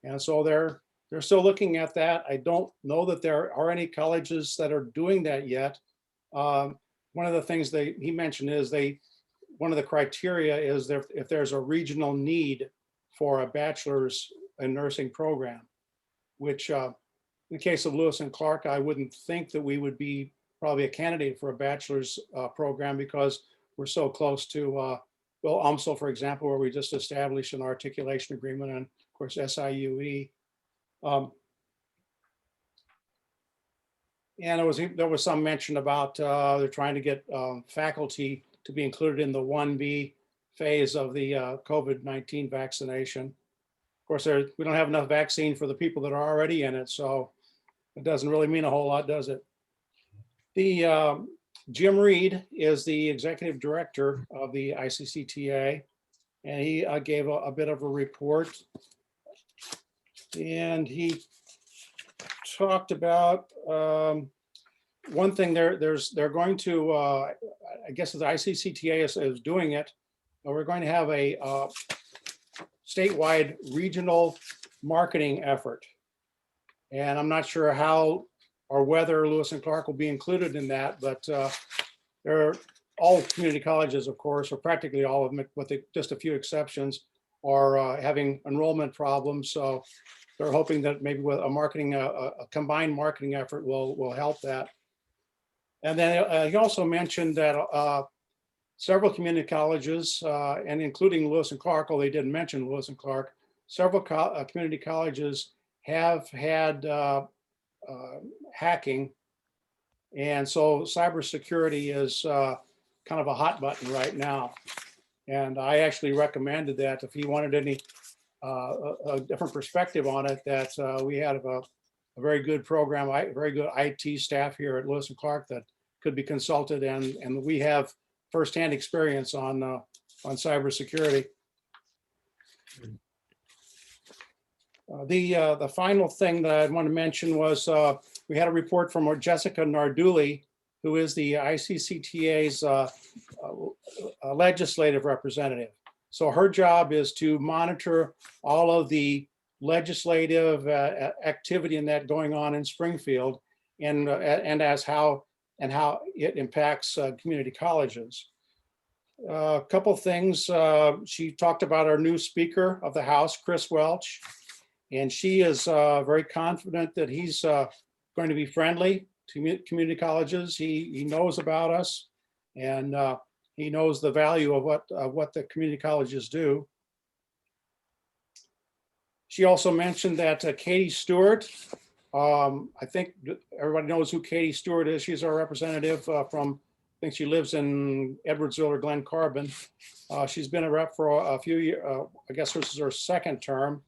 And so they're still looking at that. I don't know that there are any colleges that are doing that yet. One of the things he mentioned is one of the criteria is if there's a regional need for a bachelor's in nursing program, which in the case of Lewis and Clark, I wouldn't think that we would be probably a candidate for a bachelor's program because we're so close to Well, UMSL, for example, where we just established an articulation agreement, and of course, SIUE. And there was some mention about they're trying to get faculty to be included in the 1B phase of the COVID-19 vaccination. Of course, we don't have enough vaccine for the people that are already in it, so it doesn't really mean a whole lot, does it? The Jim Reed is the executive director of the ICCTA, and he gave a bit of a report. And he talked about one thing. They're going to, I guess the ICCTA is doing it. We're going to have a statewide regional marketing effort. And I'm not sure how or whether Lewis and Clark will be included in that, but all community colleges, of course, or practically all of them, with just a few exceptions, are having enrollment problems. So they're hoping that maybe with a combined marketing effort will help that. And then he also mentioned that several community colleges, and including Lewis and Clark, although they didn't mention Lewis and Clark, several community colleges have had hacking. And so cybersecurity is kind of a hot button right now. And I actually recommended that if he wanted any a different perspective on it, that we had a very good program, very good IT staff here at Lewis and Clark that could be consulted, and we have firsthand experience on cybersecurity. The final thing that I want to mention was we had a report from Jessica Narduli, who is the ICCTA's legislative representative. So her job is to monitor all of the legislative activity in that going on in Springfield, and how it impacts community colleges. A couple of things. She talked about our new Speaker of the House, Chris Welch, and she is very confident that he's going to be friendly to community colleges. He knows about us, and he knows the value of what the community colleges do. She also mentioned that Katie Stewart, I think everybody knows who Katie Stewart is. She's our representative from, I think she lives in Edwardsville or Glen Carbon. She's been a rep for a few years. I guess this is her second term,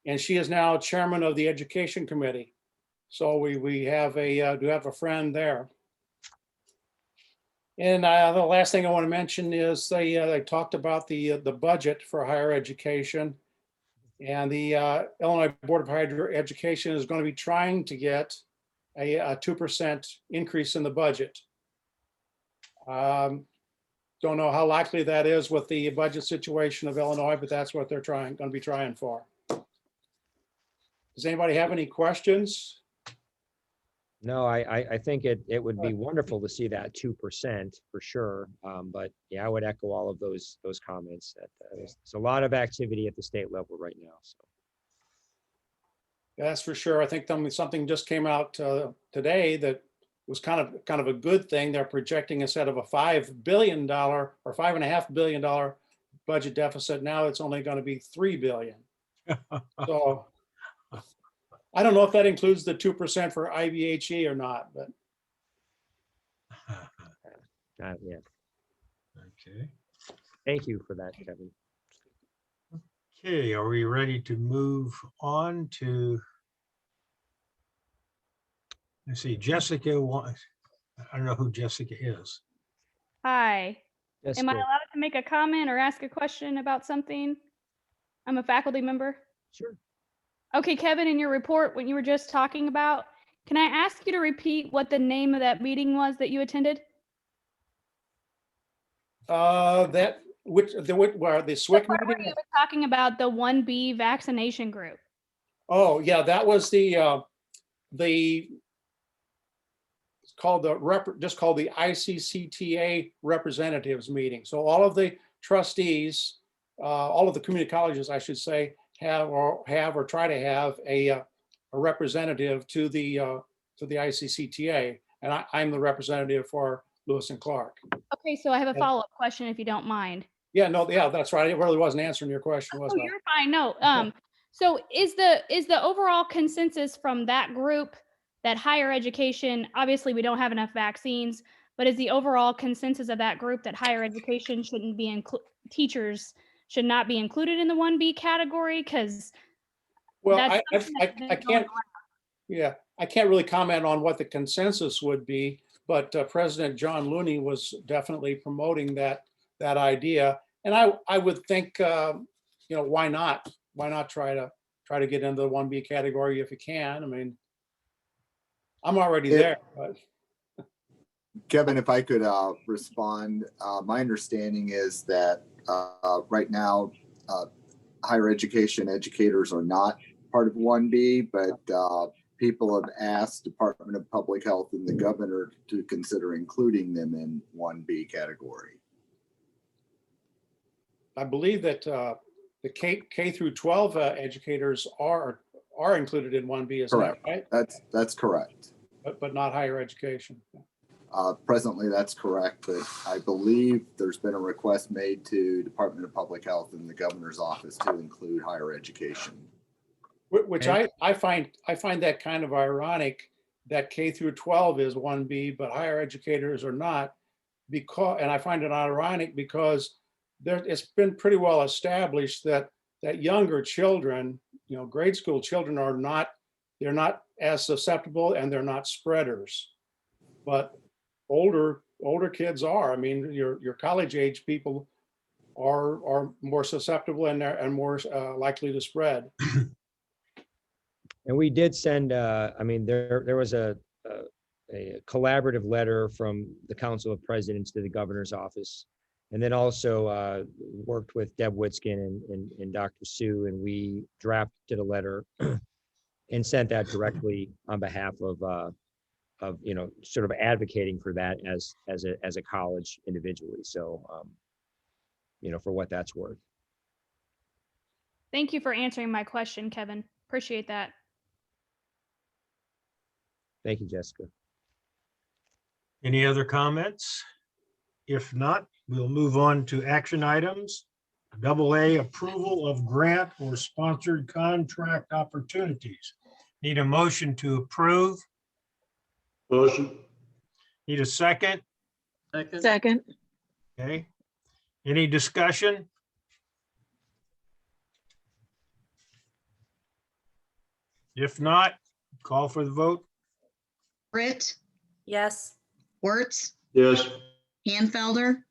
and she is now chairman of the Education Committee. So we do have a friend there. And the last thing I want to mention is they talked about the budget for higher education, and the Illinois Board of Higher Education is going to be trying to get a 2% increase in the budget. Don't know how likely that is with the budget situation of Illinois, but that's what they're going to be trying for. Does anybody have any questions? No, I think it would be wonderful to see that 2% for sure. But yeah, I would echo all of those comments. That there's a lot of activity at the state level right now. So that's for sure. I think something just came out today that was kind of a good thing. They're projecting, instead of a $5 billion or $5.5 billion budget deficit, now it's only going to be $3 billion. So I don't know if that includes the 2% for IBHE or not, but. yeah. Okay. Thank you for that, Kevin. Okay, are we ready to move on to, let's see, Jessica, I don't know who Jessica is. Hi. Yes, Am I good. allowed to make a comment or ask a question about something? I'm a faculty member. Sure. Okay, Kevin, in your report, when you were just talking about, can I ask you to repeat what the name of that meeting was that you attended? The SWIC Where meeting? you were talking about the 1B vaccination group. Oh, yeah, that was it's called just called the ICCTA representatives meeting. So all of the trustees, all of the community colleges, I should say, have or try to have a representative to the ICCTA, and I'm the representative for Lewis and Clark. Okay, so I have a follow-up question if you don't mind. Yeah, no, yeah, that's right. I really wasn't answering your question, was Oh, I? you're fine. No. So is the overall consensus from that group that higher education, obviously we don't have enough vaccines, but is the overall consensus of that group that higher education shouldn't be teachers should not be included in the 1B category? Because Well, that's I something that's been I going can't, around. yeah, I can't really comment on what the consensus would be, but President John Looney was definitely promoting that idea. And I would think, why not? Why not try to get into the 1B category if you can? I mean, I'm already there, but Kevin, if I could respond, my understanding is that right now, higher education educators are not part of 1B, but people have asked Department of Public Health and the governor to consider including them in 1B category. I believe that the K through 12 educators are included in 1B, isn't that right? That's correct. But not higher education. Presently, that's correct, but I believe there's been a request made to Department of Public Health and the governor's office to include higher education. Which I find that kind of ironic that K through 12 is 1B, but higher educators are not, and I find it ironic because it's been pretty well established that younger children, grade school children they're not as susceptible and they're not spreaders, but older kids are. I mean, your college age people are more susceptible and more likely to spread. And we did send, I mean, there was a collaborative letter from the Council of Presidents to the governor's office. And then also worked with Deb Witskin and Dr. Sue, and we drafted a letter and sent that directly on behalf of sort of advocating for that as a college individually. So, for what that's worth. Thank you for answering my question, Kevin. Appreciate that. Thank you, Jessica. Any other comments? If not, we'll move on to action items. AA, approval of grant or sponsored contract opportunities. Need a motion to approve. Motion. Need a second? Second. Okay. Any discussion? If not, call for the vote. Britt, Yes. Wertz, Yes. Hanfelder.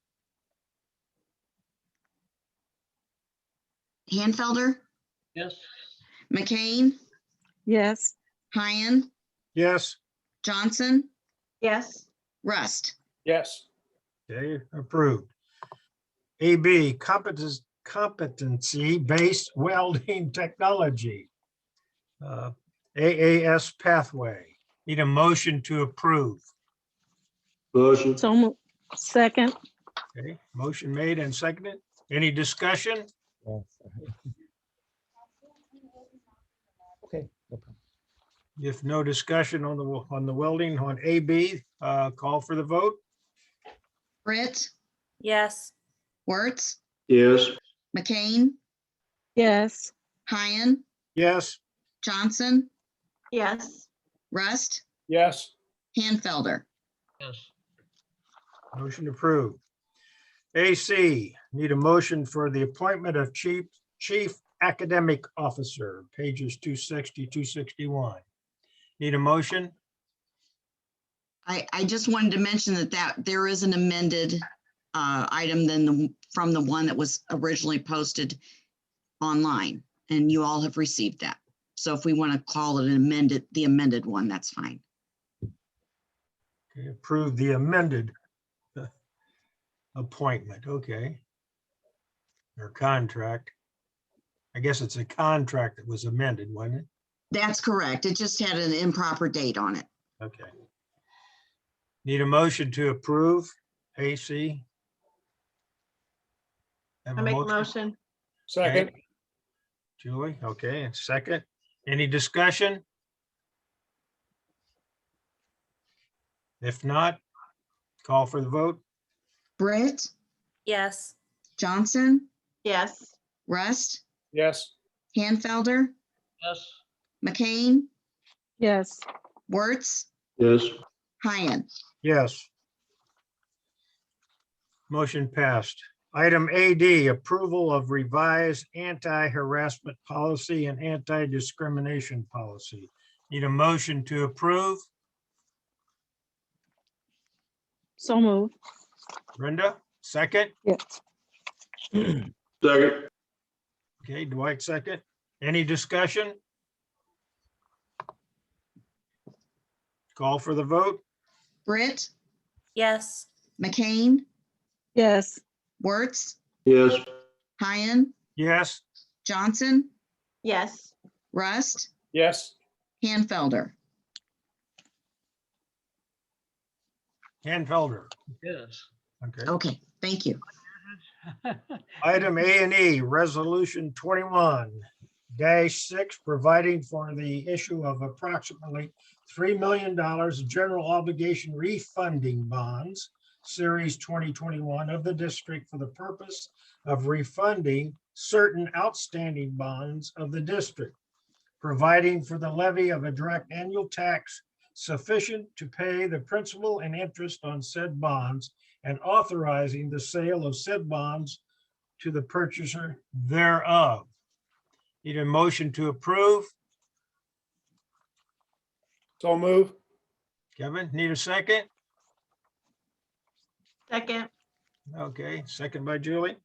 Hanfelder, Yes. McCain, Yes. Hyen, Yes. Johnson, Yes. Rust. Yes. Okay, approved. AB, competency-based welding technology. AAS pathway. Need a motion to approve. Motion. Second. Okay, motion made and seconded. Any discussion? Okay, no problem. If no discussion on the welding on AB, call for the vote. Britt, Yes. Wertz, Yes. McCain, Yes. Hyen, Yes. Johnson, Yes. Rust, Yes. Hanfelder. Yes. Motion approved. AC, need a motion for the appointment of chief academic officer, pages 260, 261. Need a motion? I just wanted to mention that there is an amended item from the one that was originally posted online, and you all have received that. So if we want to call it the amended one, that's fine. Okay, approve the amended appointment, okay. Or contract. I guess it's a contract that was amended, wasn't it? That's correct. It just had an improper date on it. Okay. Need a motion to approve AC? Have I a make a motion. Second. Okay. Julie, okay, and second. Any discussion? If not, call for the vote. Britt, Yes. Johnson, Yes. Rust, Yes. Hanfelder, Yes. McCain, Yes. Wertz, Yes. Hyen. Yes. Motion passed. Item AD, approval of revised anti-harassment policy and anti-discrimination policy. Need a motion to approve? So moved. Brenda, second? Yes. Second. Okay, Dwight, second. Any discussion? Call for the vote? Britt, Yes. McCain, Yes. Wertz, Yes. Hyen, Yes. Johnson, Yes. Rust, Yes. Hanfelder. Hanfelder. Yes. Okay. Okay, thank you. Item A and E, Resolution 21-6, providing for the issue of approximately $3 million of general obligation refunding bonds, Series 2021 of the district for the purpose of refunding certain outstanding bonds of the district, providing for the levy of a direct annual tax sufficient to pay the principal and interest on said bonds, and authorizing the sale of said bonds to the purchaser thereof. Need a motion to approve? So move. Kevin, need a second? Second. Okay, second by Julie.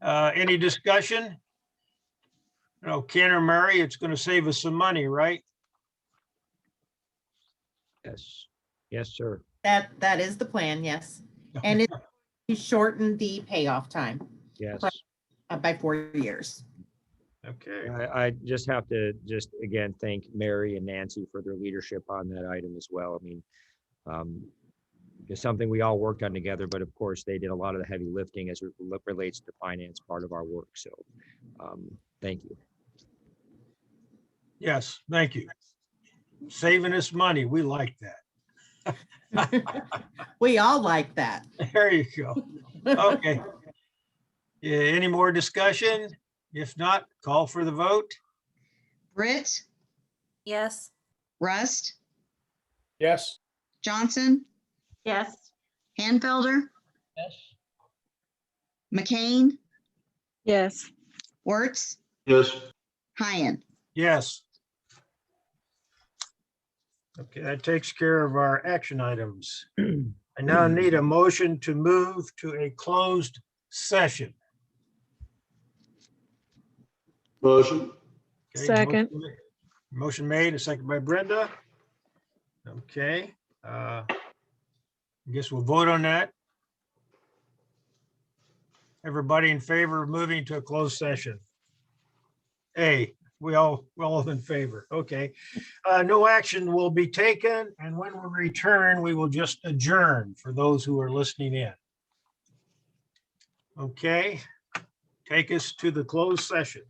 Any discussion? No, Ken or Mary, it's going to save us some money, right? Yes. Yes, sir. That is the plan, yes. And it to shorten the payoff time Yes. by 4 years. Okay, I just have to again thank Mary and Nancy for their leadership on that item as well. I mean, it's something we all worked on together, but of course they did a lot of the heavy lifting as it relates to finance part of our work. So thank you. yes, thank you. Saving us money, we like that. We all like that. There you go. Okay. Yeah, any more discussion? If not, call for the vote. Britt, Yes. Rust, Yes. Johnson, Yes. Hanfelder, Yes. McCain, Yes. Wertz, Yes. Hyen. Yes. Okay, that takes care of our action items. I now need a motion to move to a closed session. Motion. Okay, Second. Motion made, a second by Brenda. Okay, I guess we'll vote on that. Everybody in favor of moving to a closed session? Hey, we all in favor. Okay. No action will be taken, and when we return, we will just adjourn for those who are listening in. Okay, take us to the closed session.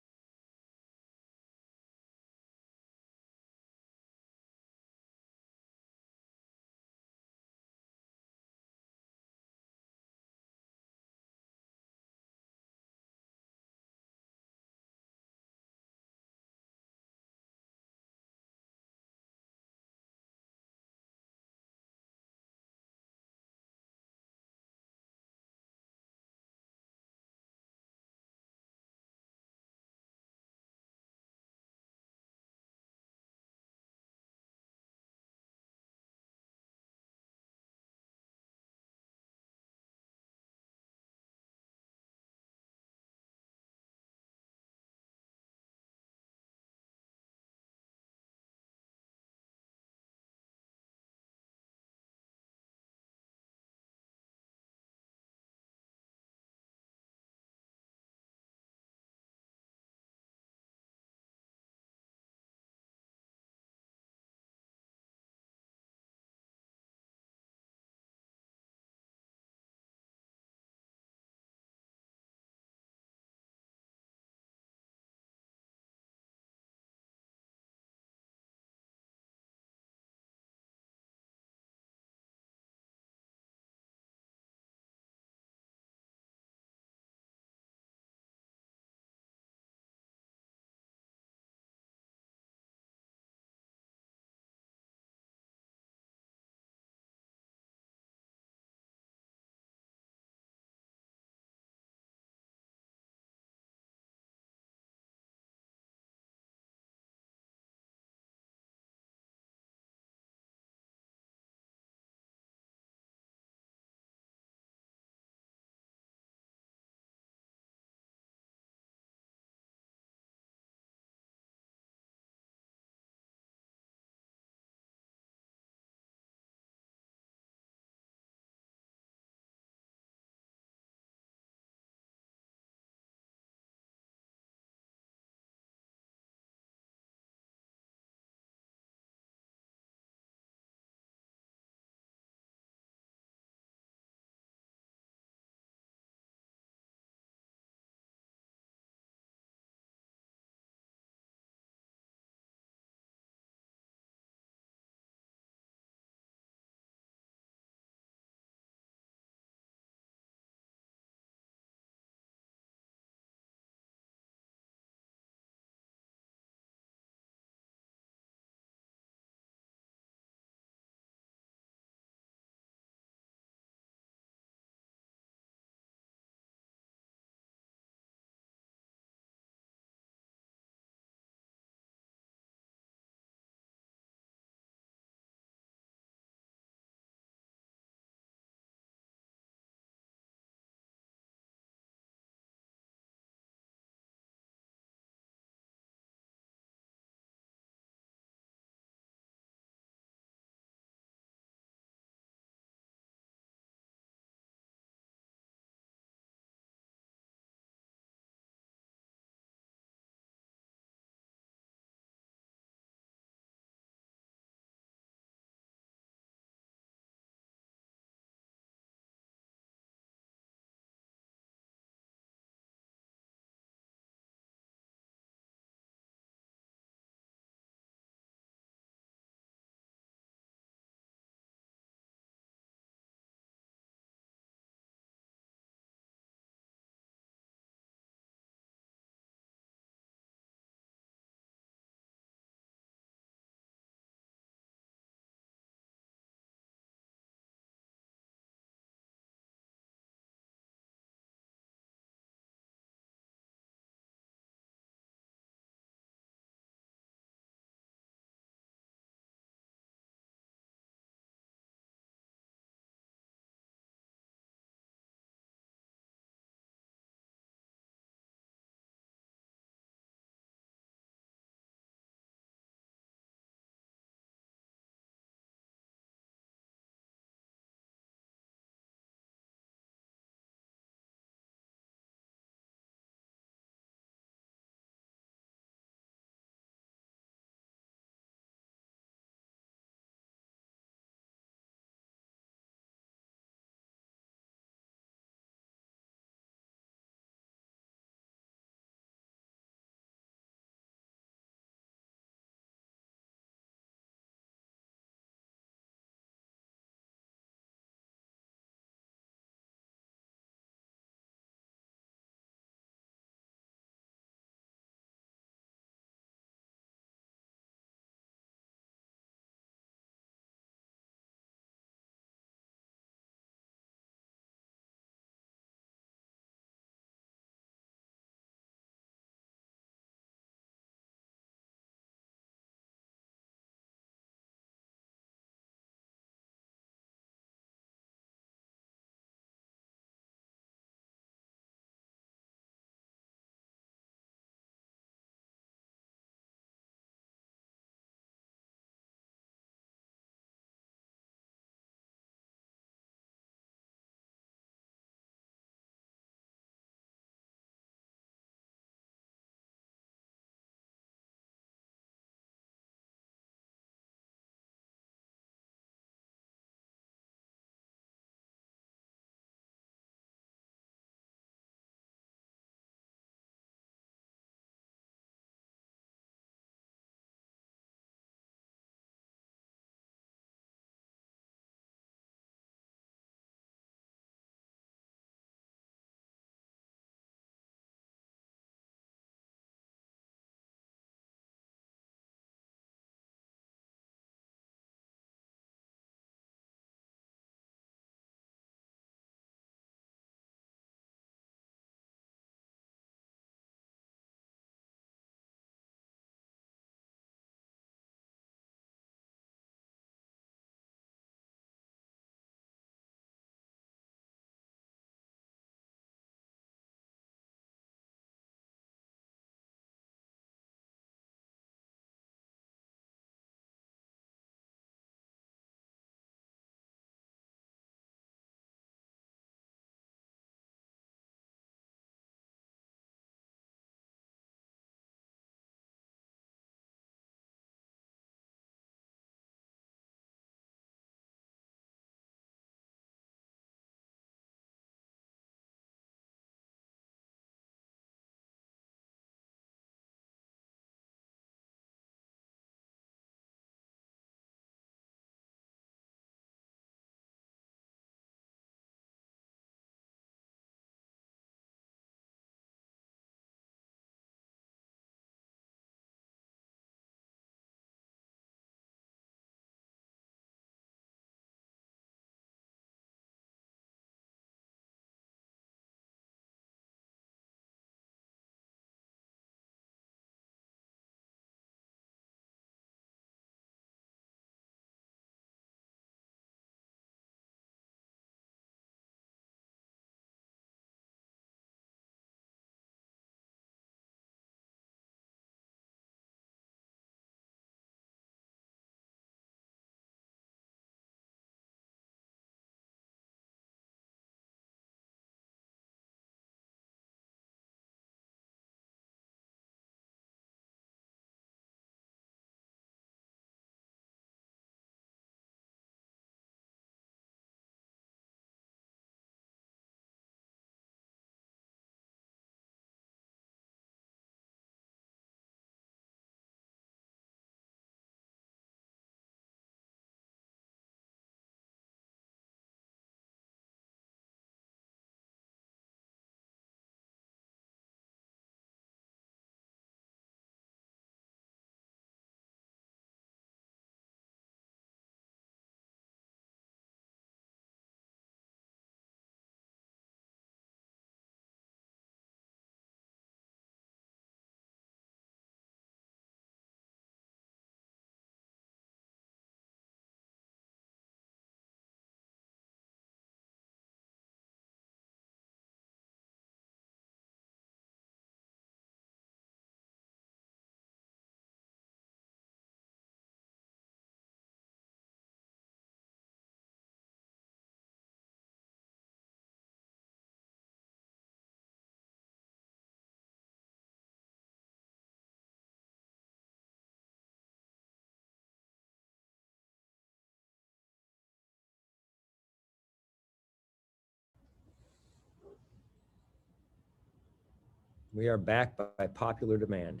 We are back by popular demand.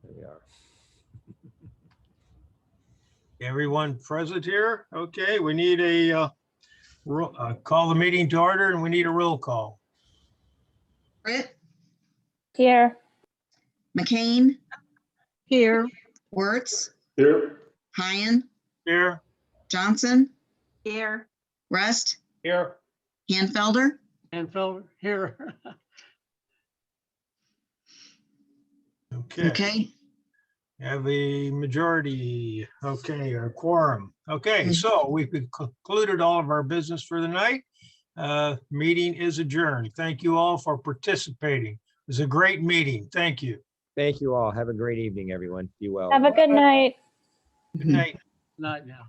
There we are. Everyone present here? Okay, we need a call the meeting to order and we need a roll call. Britt, Here. McCain, Here. Wertz, Here. Hyen, Here, Johnson, Here. Here. Rest, Hanfelder, And Felder, here. okay. okay? Have a majority, okay, or quorum. Okay, so we've concluded all of our business for the night. Meeting is adjourned. Thank you all for participating. It was a great meeting. Thank you. Thank you all. Have a great evening, everyone. Be well. Have a good night. Good night. Not now.